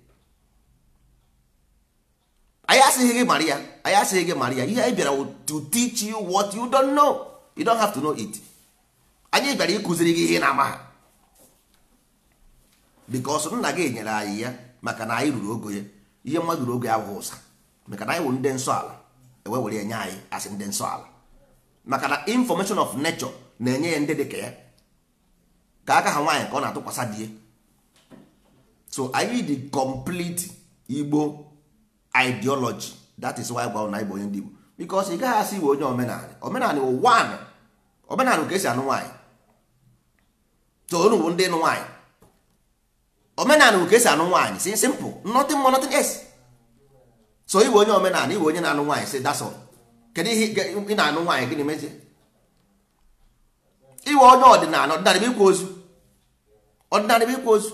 Anyị asịghị gị Maria, ihe anyị bịara to teach you what you don't know. You don't have to know it. Anyị bịara ịkụziri gị ihe na-amaghị. Because nna gị nyere anyị ya maka na anyị ruru ogo ya. Ihe mmadụ ruru ogo ya bụ ụsa, maka na anyị wụ ndị nsọ ala, ewe were enye anyị asị ndị nsọ ala. Maka na information of nature na-enye ya ndị dị ka ya, ka aka ha nwaanyị ka ọ na-atụkwasa die. So anyị dị complete Igbo ideology. That is why gwa na Igbo onye ndị Igbo, because ị gaghị asị iwe onye omenala wụ one. Omenala ka esi anụ nwaanyị, so unu bụ ndị nụ nwaanyị. Omenala ka esi anụ nwaanyị, si simple, nothing more nothing else. So iwe onye omenala, iwe onye na-anụ nwaanyị, say that's all. Kedu ihe ị na-anụ nwaanyị gịnị mezie? Iwe onye ọdịnala bụ ikwu ozu. Ọdịnala bụ ikwu ozu.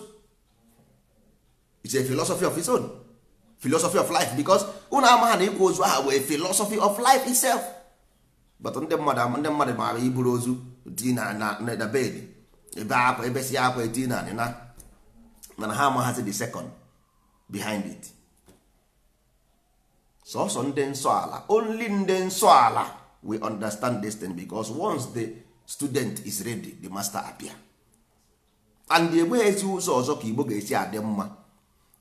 It's a philosophy of its own, philosophy of life, because unu ama ha na ikwu ozu aha bụ a philosophy of life itself. But ndị mmadụ maara iburu ozu tii na bed, ebe akwa ebesi akwa eti na nịna, mana ha amaghazi the second behind it. Sọsọ ndị nsọ ala, only ndị nsọ ala we understand this thing, because once the student is ready, the master appear. And the egbe ezi ụzọ ọzọ ka Igbo ga-esi adị mma.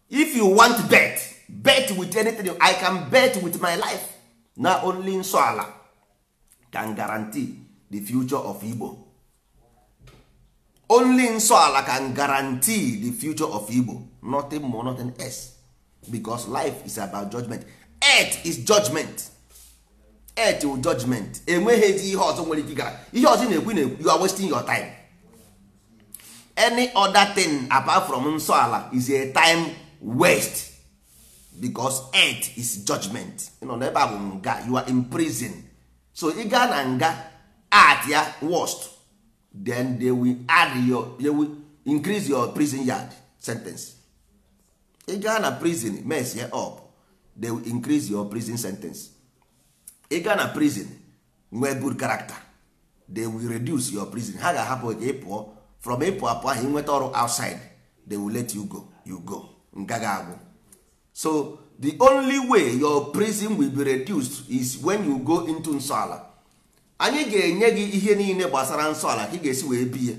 If you want bet with anything, I can bet with my life. Na only nsọ ala can guarantee the future of Igbo. Only nsọ ala can guarantee the future of Igbo, nothing more, nothing else. Because life is about judgment. Earth is judgment. Earth is judgment. Enweghị ihe ọzọ nwere ike gara. Ihe ọzọ na-ekwu, you are wasting your time. Any other thing apart from nsọ ala is a time waste, because earth is judgment. N'ebe a bụ nga, you are in prison. So ị gaa na nga at ya worst, then they will increase your prison yard sentence. Ị gaa na prison mess ya up, they will increase your prison sentence. Ị gaa na prison nwee good character, they will reduce your prison. Ha ga-ahapụ ka ị pụọ, from ịpụ apụ ahụ inweta ọrụ outside, they will let you go. You go. Nga ga-agwụ. So the only way your prison will be reduced is when you go into nsọ ala. Anyị ga-enye gị ihe niile gbasara nsọ ala ka ị ga-esi wee bie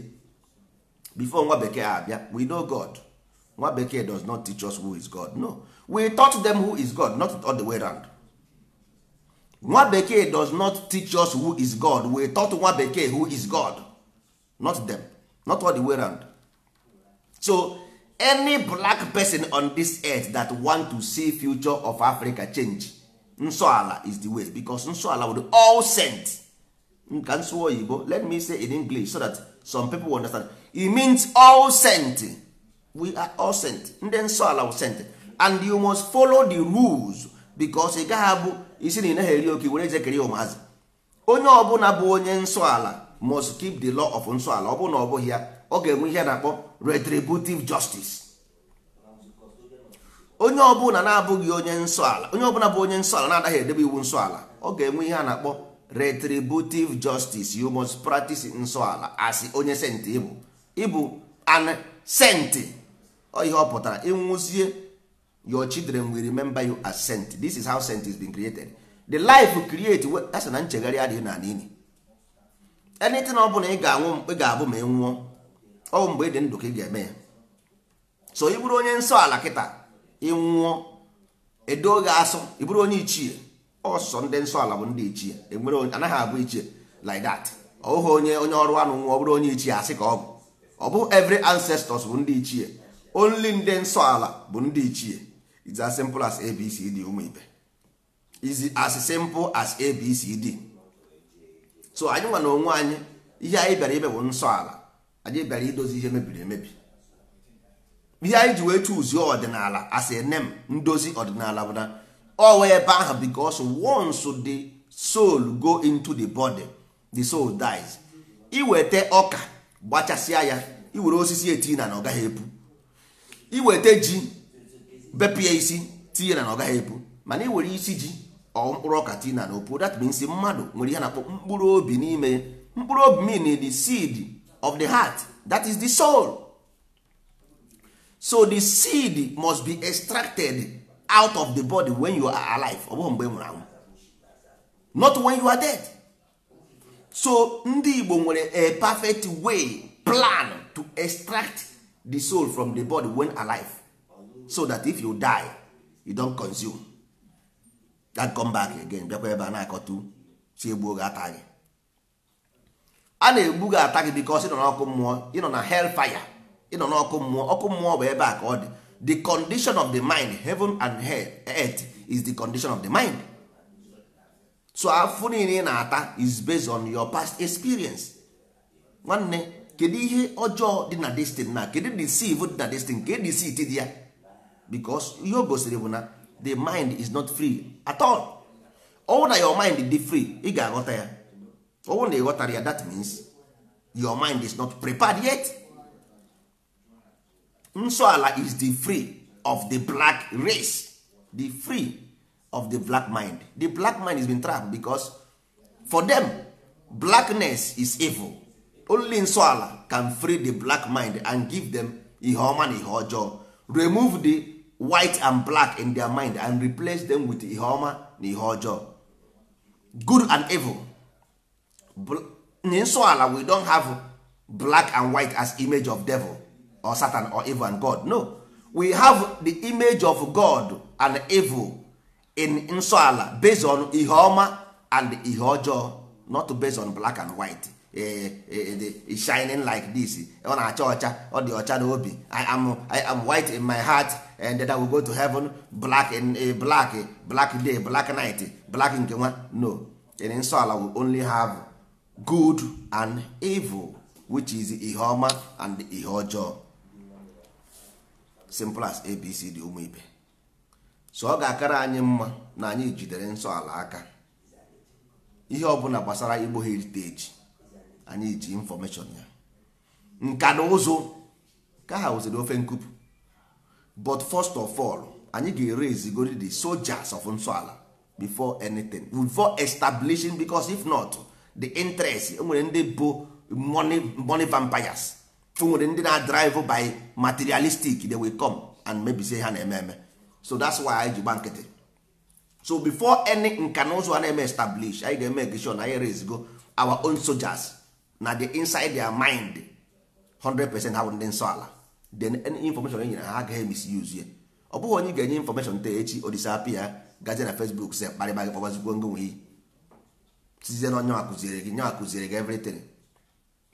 before nwa bekee abịa. We know God. Nwa bekee does not teach us who is God. No, we taught them who is God, not all the way around. Nwa bekee does not teach us who is God. We taught nwa bekee who is God, not them, not all the way around. So any black person on this earth that want to see future of Africa change, nsọala is the way, because nsọala would all sent. Can so Igbo, let me say in English so that some people will understand. It means all sent. We are all sent. Ndị nsọala was sent, and you must follow the rules, because ị gaghị abụ isi na ị naghị eri oke were ejekere ụmụazị. Onye ọbụla bụ onye nsọala must keep the law of nsọala. Ọ bụ na ọ bụghị ya, ọ ga-enwe ihe na-akpọ retributive justice. Onye ọbụla na-abụghị onye nsọala, onye ọbụla bụ onye nsọala na-adaghị edebe iwu nsọala, ọ ga-enwe ihe a na-akpọ retributive justice. You must practice nsọala as onye sent ịbụ an sent. Ọ ihe ọ pụtara, ịnwụzie, your children will remember you as sent. This is how sent is being created. The life you create, asị na nchegharị adịghị na nini. Anything ọ bụla ị ga-abụ ma ị nwụọ, ọ mgbe ị dị ndụ ka ị ga-eme ya. So ị bụrụ onye nsọala kịta, ị nwụọ, edo gị asụ, ị bụrụ onye ichie. Ọsọ ndị nsọala bụ ndị ichie, enwere anaghị abụ ichie like that. Ọhụghị onye ọrụ anụ nwụọ, ọ bụrụ onye ichie asị ka ọ bụ every ancestors bụ ndị ichie. Only ndị nsọala bụ ndị ichie. It's as simple as ABCD ụmụ ibe. Is as simple as ABCD. So anyị nwa na onwe anyị, ihe anyị bịara ibe bụ nsọala. Anyị bịara idozi ihe mebiri emebi. Ihe anyị ji wee chuzie ọdịnala as a name, ndozi ọdịnala bụ na ọ wee ebe ahụ, because once the soul go into the body, the soul dies. Iwete ọka gbachasịa ya, iwere osisi etinye na ọ gaghị epu. Iwete ji bepịa isi tinye na ọ gaghị epu. Mana iwere isi ji ọ mkpụrụ ọka tinye na opu. That means mmadụ nwere ihe na-akpọ mkpụrụ obi n'ime. Mkpụrụ obi mean the seed of the heart, that is the soul. So the seed must be extracted out of the body when you are alive. Ọ bụghị mgbe ị nwụrụ anwụ, not when you are dead. So ndị Igbo nwere a perfect way, plan to extract the soul from the body when alive, so that if you die, you don't consume that, come back again. Bịakwa ebe a na-akọtu si egbuo gị ata gị. A na-egbu gị ata gị because ị nọ n'ọkụ mmụọ, ị nọ na hellfire, ị nọ n'ọkụ mmụọ. Ọkụ mmụọ bụ ebe a ka ọ dị. The condition of the mind, heaven and earth, is the condition of the mind. So afụ niile ị na-ata is based on your past experience. Nwanne, kedu ihe ọjọọ dị na destin na kedu deceive dị na destin, kedu deceit dị ya? Because ihe o gosiri bụ na the mind is not free at all. Ọ na your mind dị free, ị ga-aghọta ya. Ọ na ịghọtara ya, that means your mind is not prepared yet. Nsọala is the free of the black race, the free of the black mind. The black mind has been trapped because for them blackness is evil. Only Nsọala can free the black mind and give them ihe ọma na ihe ọjọọ. Remove the white and black in their mind and replace them with ihe ọma na ihe ọjọọ, good and evil. In Nsọala we don't have black and white as image of devil or Satan or evil and God. No, we have the image of God and evil in Nsọala based on ihe ọma and ihe ọjọọ, not based on black and white. Shining like this, ọ na-acha ọcha, ọ dị ọcha n'obi. I am white in my heart and then I will go to heaven. Black in black day, black night, black nke nwa. No, in Nsọala we only have good and evil, which is ihe ọma and ihe ọjọọ. Simple as ABCD ụmụ ibe. So ọ ga-akara anyị mma na anyị jidere Nsọala aka. Ihe ọbụla gbasara Igbo heritage, anyị ji information ya. Nka na ụzụ ka ha wụsịrị ofe nkupu. But first of all, anyị ga-erase go the soldiers of Nsọala before anything, before establishing, because if not, the interest, nwere ndị bụ money vampires. Nwere ndị na drive by materialistic, they will come and maybe say ha na-eme. So that's why I ji bankete. So before any nka na ụzụ na-eme establish, anyị ga-eme sure na anyị raise go our own soldiers na the inside their mind 100% ha ndị Nsọala. Then any information enyi na ha agaghị misuse ya. Ọ bụghị onye ga-enye information te echi o disappear gazie na Facebook se kparịba gị kpọbazikwo ngo nwe sizie na onye akụziri gị, nye akụziri gị everything.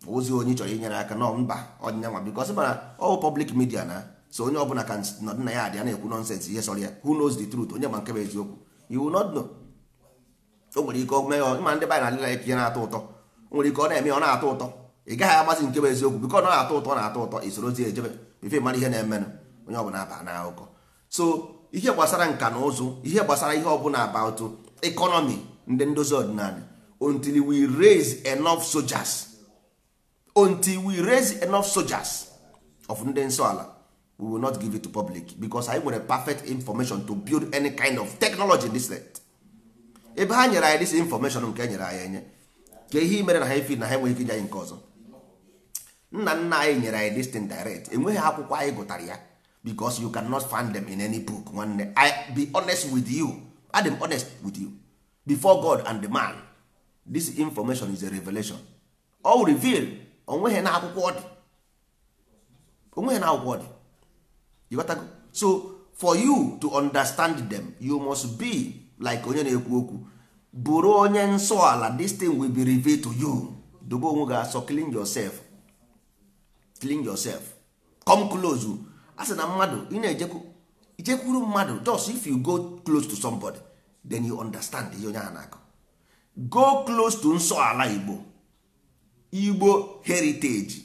Ozi onye chọrọ inyere aka no mba ọdịnya nwa because mana all public media na so onye ọbụla ka nọdụ na ya adị a na-ekwu nonsense ihe sọrọ ya. Who knows the truth? Onye ma nke bụ eziokwu? You will not know. O nwere ike ọ mee ịma ndị Baịbụl na-alịla ihe na-atọ ụtọ, o nwere ike ọ na-eme ọ na-atọ ụtọ, ị gaghị amasị nke bụ eziokwu biko ọ na-atọ ụtọ na-atọ ụtọ, isorozie ejebe ife mara ihe na-emenụ, onye ọbụla aba na akụkọ. So ihe gbasara nka na ụzụ, ihe gbasara ihe ọbụla about economy, ndị ndozi ọdịnala, until we raise enough soldiers, of ndị nsọ ala, we will not give it to public because anyị nwere perfect information to build any kind of technology in this land. Ebe ha nyere anyị this information nke nyere anyị enye ka ihe mere na ha efi na ha enweghị ike inye anyị nke ọzọ. Nna nna anyị nyere anyị this thing direct, enweghị akwụkwọ anyị gụtara ya because you cannot find them in any book. Nwanne, I be honest with you, I'm honest with you before God and the man, this information is a revelation. All reveal, onweghị na akwụkwọ dị, onweghị na akwụkwọ dị. You got to go. So for you to understand them, you must be like onye na-ekwu okwu, bụrụ onye nsọ ala, this thing will be revealed to you. Dobe onwe gị asọ, clean yourself, come close. Asị na mmadụ ị na-ejekwuru mmadụ, just if you go close to somebody then you understand ihe onye ahụ na-akọ. Go close to nsọ ala Igbo heritage.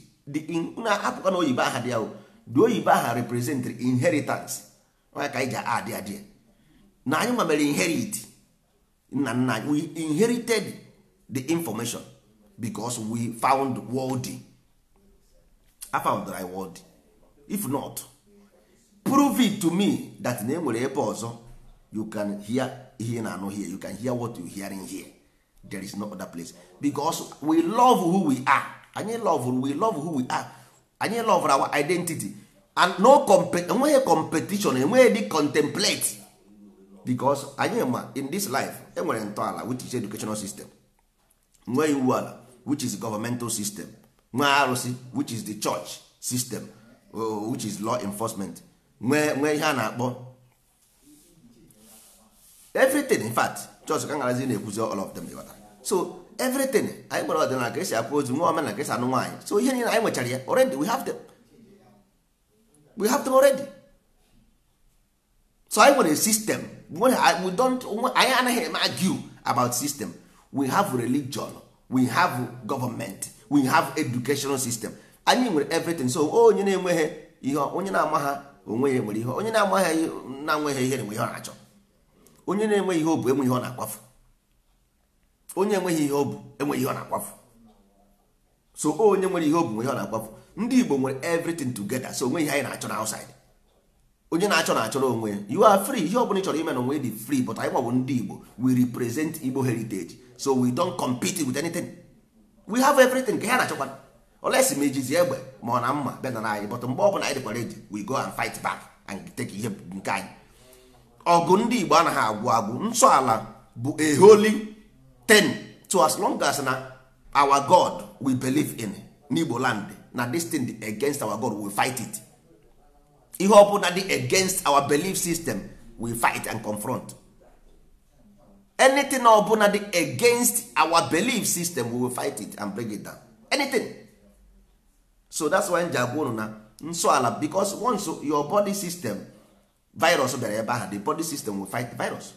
Na-apụka na oyibo aha dị ahụ, the oyibo aha represent inheritance, onye ka iji adị na anyị nwere inherit. Nna we inherited the information because we found worthy. I found that I worthy. If not, prove it to me that na enwere ebe ọzọ you can hear ihe na anụ here, you can hear what you hearing here. There is no other place because we love who we are. We love who we are. Anyị love our identity and no enweghị competition, enweghị dị contemplate because anyị ma in this life enwere ntọala which is educational system, nwee iwu ala which is governmental system, nwee arụsị which is the church system, which is law enforcement, nwee ihe a na-akpọ everything. In fact, church ka ngarazi na-ekwuzi all of them. So everything anyị nwere ọdịnala ka esi akwa ozu, nwa omenala ka esi anụ nwaanyị. So ihe niile anyị nwechara ya already, we have them already. So anyị nwere system, we don't, anyị anaghị eme argue about system. We have religion, we have government, we have educational system. Anyị nwere everything. So onye na-enweghị ihe, onye na-ama ha onwe ya nwere ihe, onye na-amaghị na-enweghị ihe na-enwe ihe ọ na-achọ, onye na-enweghị ihe obu enweghị ihe ọ na-akwafu, onye enweghị ihe obu enweghị ihe ọ na-akwafu. So onye nwere ihe obu nwe ihe ọ na-akwafu. Ndị Igbo nwere everything together. So onwe ihe anyị na-achọ na outside. Onye na-achọ na-achọrọ onwe, you are free. Ihe ọbụla ị chọrọ ime na onwe dị free, but anyị bụ ndị Igbo, we represent Igbo heritage, so we don't compete with anything. We have everything ka ha na-achọkwa, olesi ma ejizi egbe ma ọ na mma bịa na anyị, but mgbe ọbụla anyị dịkwa ready, we go and fight back and take ihe nke anyị. Ọgụ ndị Igbo anaghị agwụ. Nsọ ala bụ a holy thing. So as long as na our God we believe in n'Igbo land, na this thing against our God, we fight it. Ihe ọbụla dị against our belief system, we fight and confront. Anything ọbụla dị against our belief system, we will fight it and bring it down. Anything. So that's why njagwunu na nsọ ala, because once your body system, virus bịara ebe ahụ, the body system will fight the virus.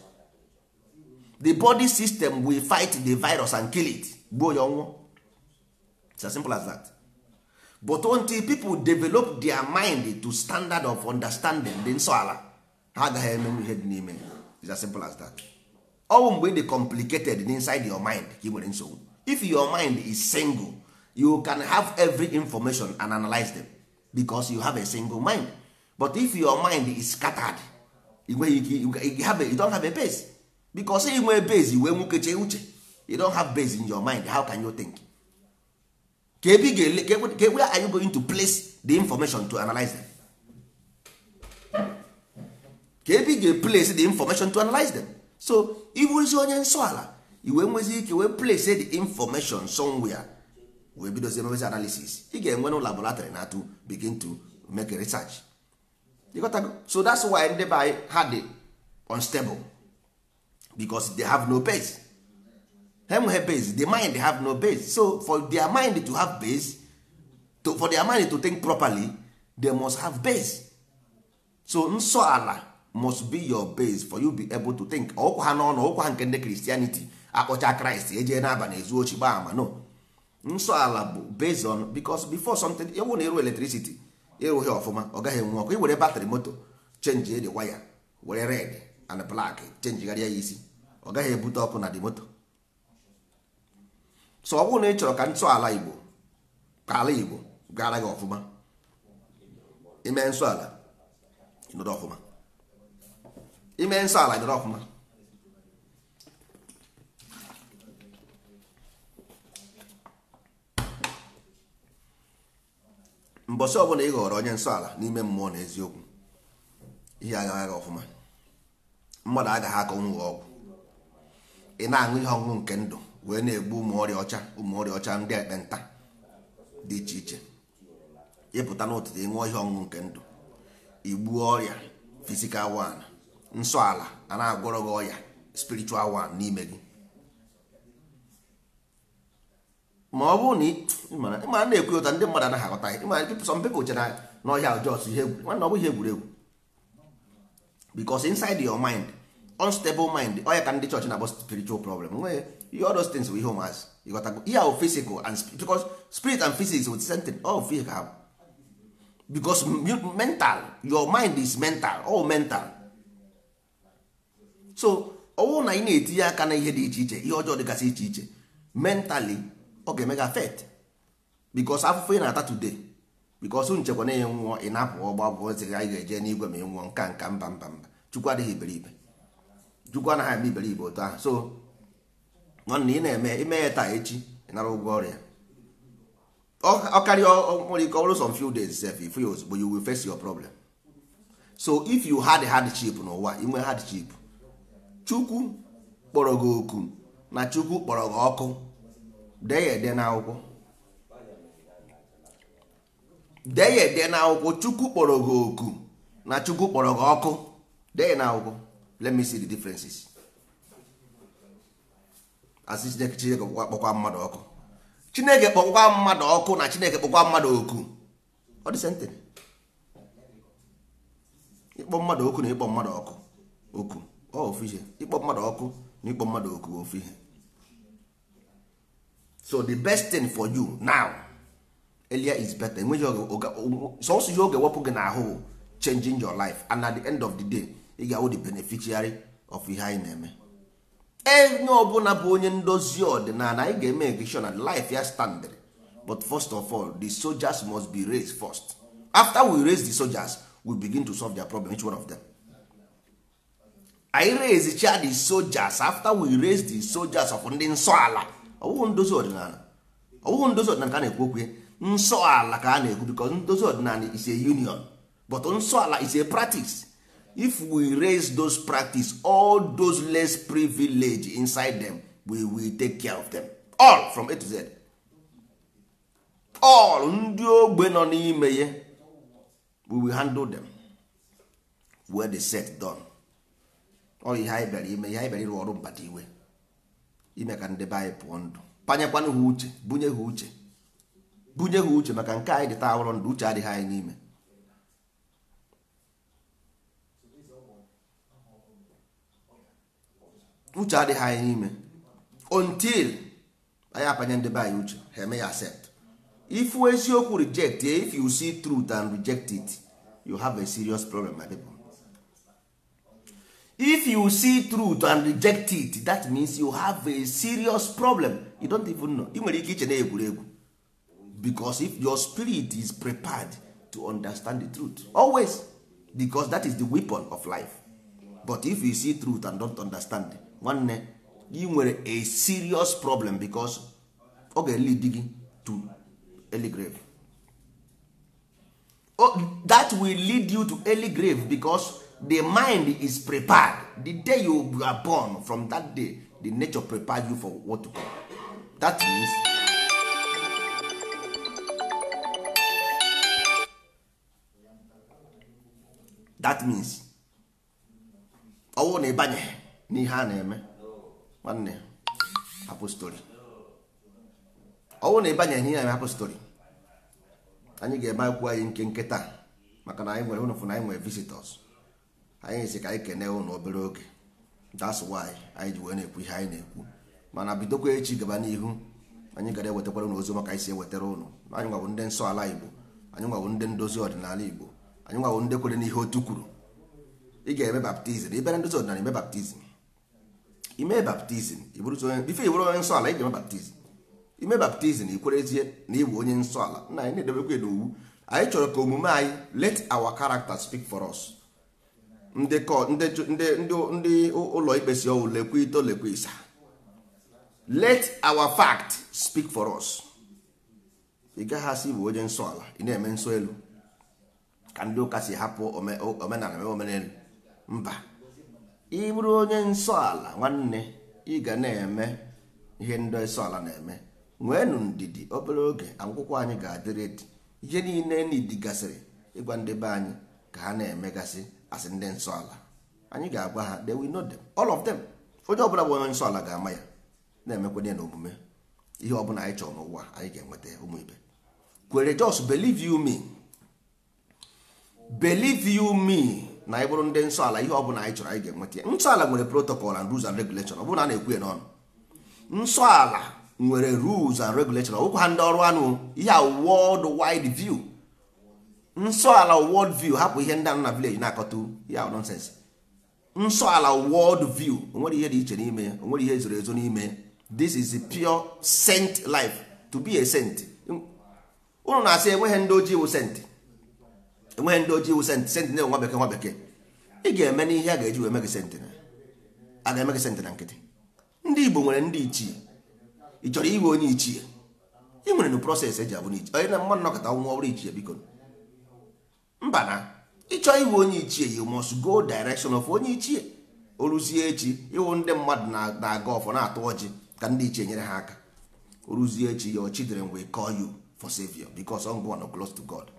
The body system will fight the virus and kill it. Gbuo ya ọnwụ. It's as simple as that. But until people develop their mind to standard of understanding, the nsọ ala, ha agaghị eme ihe dị n'ime. It's as simple as that. Ọ mgbe dị complicated inside your mind ka ị nwere nsogbu. If your mind is single, you can have every information and analyze them because you have a single mind. But if your mind is scattered, you don't have a base. Because ị nwee base, you nwokeche uche. You don't have base in your mind. How can you think? Where are you going to place the information to analyze them? Place the information to analyze them. So if you use onye nsọ ala, you nwezi ike we place the information somewhere, we bido zemezi analysis. Ị ga-enwe no laboratory na to begin to make a research. You got to go. So that's why ndị by had the unstable, because they have no base. Them have base. The mind have no base. So for their mind to have base, for their mind to think properly, they must have base. So nsọ ala must be your base for you be able to think. Ọkwa ha n'ọnụ, ọkwa ha nke ndị Christianity akpọcha Christ eje n'abalị ezu ochi gbaa ama. No, nsọ ala bụ based on, because before something ewu na eru electricity ịrụghị ọfụma ọ gaghị enwe ọkụ. Iwere batrị moto change the wire, were red and black change gharịa ya isi, ọ gaghị ebute ọkụ na the moto. So ọ bụrụ na ị chọrọ ka nsọ ala Igbo, ka ala Igbo gara gị ọfụma, ime nsọ ala ịnọdụ ọfụma, ime nsọ ala ịnọdụ ọfụma. Mbọsị ọbụla ị ghọrọ onye nsọ ala n'ime mmụọ na eziokwu, ihe agaghị ọfụma. Mmadụ agaghị akọnwụ ọgwụ, ị na-aṅụ ihe ọṅụṅụ nke ndụ wee na-egbu ụmụ ọrịa ọcha ndị ekpenta dị iche iche. Ịpụta n'ụtụtụ ịṅụọ ihe ọṅụṅụ nke ndụ, igbuo ọrịa physical one, nsọ ala a na-agwọrọ gị ọrịa spiritual one n'ime gị. Ma ọ bụrụ na ịmara na-ekwu ụta ndị mmadụ anaghị aghọta ya. Some people chere na ọhịa ọjọọ ihe egwu, nwanne ọ bụ ihe egwuregwu. Because inside your mind, unstable mind, ọya ka ndị chọọchị na-akpọ spiritual problem. Nwee ihe all those things bụ ihe ụmụazị ịghọtago. Ihe ahụ physical and because spirit and physics with something all physical. Because mental, your mind is mental, all mental. So ọwụ na ị na-etinye aka na ihe dị iche iche, ihe ọjọọ dịgasị iche iche, mentally ọ ga-eme gị affect. Because afụfụ ị na-ata today, because nchekwa na nwụọ ị na-apụ ọgba bụ ozi anyị ga-eje n'igwe ma ị nwụọ nka mba. Chukwu adịghị iberibe, Chukwu anaghị eme iberibe otu ahụ. So nwanne ị na-eme ime ya taa, echi ị nara ụgwọ ọrịa. Ọ karịa nwere ike ọrụ some few days sef if you ozugbo you will face your problem. So if you had hardship n'ụwa, inwe hardship, Chukwu kpọrọ gị oku na Chukwu kpọrọ gị ọkụ, dee ya ede n'akwụkwọ. Dee ya ede n'akwụkwọ, Chukwu kpọrọ gị oku na Chukwu kpọrọ gị ọkụ, dee ya n'akwụkwọ. Let me see the differences. Asị Chineke kpọkwa mmadụ ọkụ, Chineke kpọkwa mmadụ ọkụ na Chineke kpọkwa mmadụ oku, ọ dị same thing. Ịkpọ mmadụ oku na ịkpọ mmadụ ọkụ oku ọ ofu ihe. Ịkpọ mmadụ ọkụ na ịkpọ mmadụ oku ofu ihe. So the best thing for you now, earlier is better. So ihe oge wepụ gị n'ahụ, changing your life, and at the end of the day ị ga-awụ the beneficiary of ihe anyị na-eme. Onye ọbụla bụ onye ndozi ọdịnala, anyị ga-eme education and life ya standard. But first of all, the soldiers must be raised first. After we raise the soldiers, we begin to solve their problem, each one of them. I raise the soldiers after we raise the soldiers of ndị nsọ ala. Ọwụghị ndozi ọdịnala, ọwụghị ndozi ọdịnala ka a na-ekwu okwu, nsọ ala ka a na-ekwu, because ndozi ọdịnala is a union, but nsọ ala is a practice. If we raise those practice, all those less privilege inside them, we will take care of them all from A to Z. All ndị ogbe nọ n'ime ya, we will handle them where the set done. Ọ ihe anyị bịara ime, ihe anyị bịara ịrụ ọrụ mbata iwe, ime ka ndị be anyị pụọ ndụ, panyekwanụ ha uche, bunye ha uche, maka nke anyị dị taa ụlọ ndụ, uche adịghị anyị n'ime. Uche adịghị anyị n'ime until anyị apanye ndị be anyị uche, ha eme ya accept. If eziokwu reject, if you see truth and reject it, you have a serious problem, my people. If you see truth and reject it, that means you have a serious problem. You don't even know. You nwere ike iche na egwuregwu, because if your spirit is prepared to understand the truth, always, because that is the weapon of life. But if you see truth and don't understand, nwanne, you nwere a serious problem, because ọ ga-lead gị to early grave. That will lead you to early grave, because the mind is prepared. The day you are born, from that day the nature prepared you for what to come. That means ọwụ na ịbanye n'ihe a na-eme, nwanne, hapụ story. Ọwụ na ịbanye n'ihe a na-eme, hapụ story. Anyị ga-eme akwụkwọ anyị nke nketa maka na anyị nwere ụnụ fụ na anyị nwere visitors. Anyị si ka anyị kene ụnụ obere oge. That's why anyị ji wee na-ekwu ihe anyị na-ekwu. Mana bidokwa echi gaba n'ihu anyị gara ewetakwara ụnụ ozi maka anyị si ewetara ụnụ. Anyị nwabụ ndị nsọ ala Igbo, anyị nwabụ ndị ndozi ọdịnala Igbo, anyị nwabụ ndị kwere n'ihe otu kwuru. Ị ga-eme baptizim, ịbịara ndozi ọdịnala ime baptizim. Ime baptizim, bifo ịbụrụ onye nsọ ala ị ga-eme baptizim. Ime baptizim ikwerezie na ịbụ onye nsọ ala. Nna anyị na-edebekwa n'owu. Anyị chọrọ ka omume anyị let our character speak for us. Ndị ụlọ ikpe si ọwụ lekwe ito lekwe isa. Let our fact speak for us. Ị gaghị asị bụ onye nsọ ala ị na-eme nsọ elu ka ndị ụka si hapụ omenala omenelu. Mba, ị bụrụ onye nsọ ala nwanne, ị ga na-eme ihe ndị nsọ ala na-eme. Nweenụ ndidi, obere oge akwụkwọ anyị ga-adị redi. Ihe niile n'idigasịrị ịgwa ndị be anyị ka ha na-emegasị asị ndị nsọ ala. Anyị ga-agwa ha, they will know them, all of them. Onye ọbụla bụ onye nsọ ala ga-ama ya, na-emekwenye na omume. Ihe ọbụla anyị chọrọ n'ụwa anyị ga-enweta ụmụ ibe. Kwere, just believe you me. Believe you me na anyị bụrụ ndị nsọ ala, ihe ọbụla anyị chọrọ anyị ga-enweta ya. Nsọ ala nwere protocol and rules and regulation. Ọ bụrụ na a na-ekwu ya n'ọnụ. Nsọ ala nwere rules and regulation. Ọgwụkwa ha ndị ọrụ anụ ihe a world wide view. Nsọ ala world view, hapụ ihe ndị anụ na village na-akọta ya nonsense. Nsọ ala world view, onwere ihe dị iche n'ime ya, onwere ihe zoro ezo n'ime ya. This is a pure saint life. To be a saint, unu na-asị enweghị ndị ojii wụ saint, enweghị ndị ojii wụ saint. Saint na nwa bekee ị ga-eme n'ihe a ga-eji wee mee gị saint na a ga-eme gị saint na nkịtị. Ndị Igbo nwere ndị ichie. Ị chọrọ iwe onye ichie, ị nwere na proses eji abụ n'ichie. Onye na mmadụ nọkọta nwa ọrụ ichie biko. Mba na ịchọ iwe onye ichie, you must go direction of onye ichie. Oruzie echi ịwụ ndị mmadụ na-aga ọfọ na-atụ ọjị ka ndị ichie nyere ha aka. Oruzie echi, your children will call you for savior because ngwa no close to God.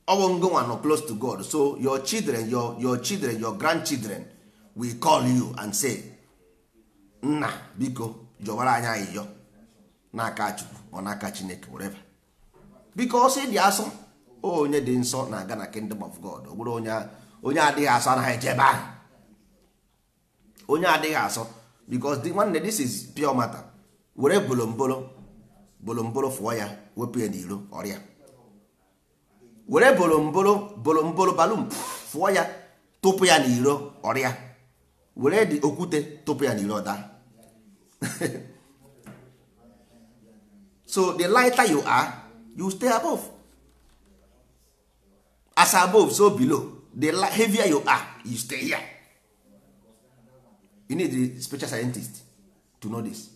Ngwa no close to God, so your children, your grandchildren will call you and say, nna biko jọwara anyị ayịyọ n'aka Chukwu ọ n'aka Chineke, whatever. Because dị asọ onye dị nsọ na-aga na kingdom of God. Ọ bụrụ onye adịghị asọ anaghị eje ebe ahụ. Onye adịghị asọ, because nwanne, this is pure matter. Were bolombolo fụọ ya, wepụ ya n'iro ọrịa. Were bolombolo balum fụọ ya, tụpụ ya n'iro ọrịa. Were dị okwute tụpụ ya n'iro ọda. So the lighter you are, you stay above. As above, so below. The heavier you are, you stay here. You need a special scientist to know this.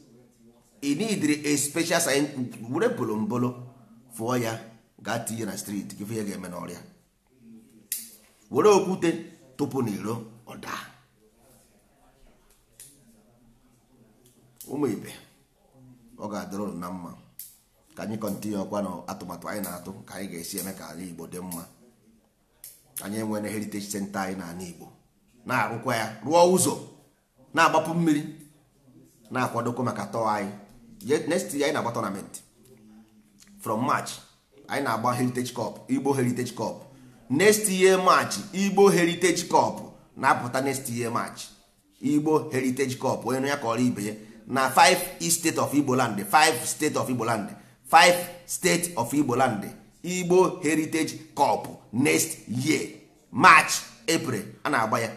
You need a special scientist. Were bolombolo for ya got you na street give you game n'ọrịa. Were okwute tupu n'iro ọda. Ụmụ ibe, ọ ga-adịrị na mma ka anyị kọntinue ọkwa na atụmatụ anyị na-atụ ka anyị ga-esi eme ka ala Igbo dị mma. Anyị enwere heritage center anyị na ala Igbo, na-arụkwa ya, rụọ ụzọ, na-agbapụ mmiri, na-akwadokwa maka tọọ anyị. Next year anyị na-agba tournament from March. Anyị na-agba Heritage Cup, Igbo Heritage Cup. Next year March, Igbo Heritage Cup na-apụta. Next year March, Igbo Heritage Cup onye ya kọrọ ibe ya na 5 state of Igbo land, 5 state of Igbo land, 5 state of Igbo land. Igbo Heritage Cup next year March, April a na-agba ya.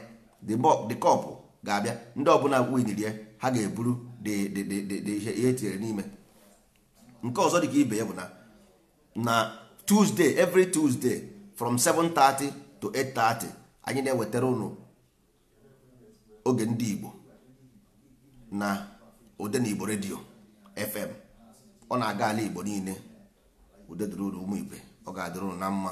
The cup ga-abịa, ndị ọbụla winiri ya ha ga-eburu ihe tinyere n'ime. Nke ọzọ dị ka ibe ya bụ na Tuesday, every Tuesday from 7:30 to 8:30 anyị na-ewetara ụnụ oge ndị Igbo na Odenigbo Radio FM. Ọ na-aga ala Igbo niile. Ude dịrị ụmụ ibe, ọ ga-adịrị ụnụ na mma.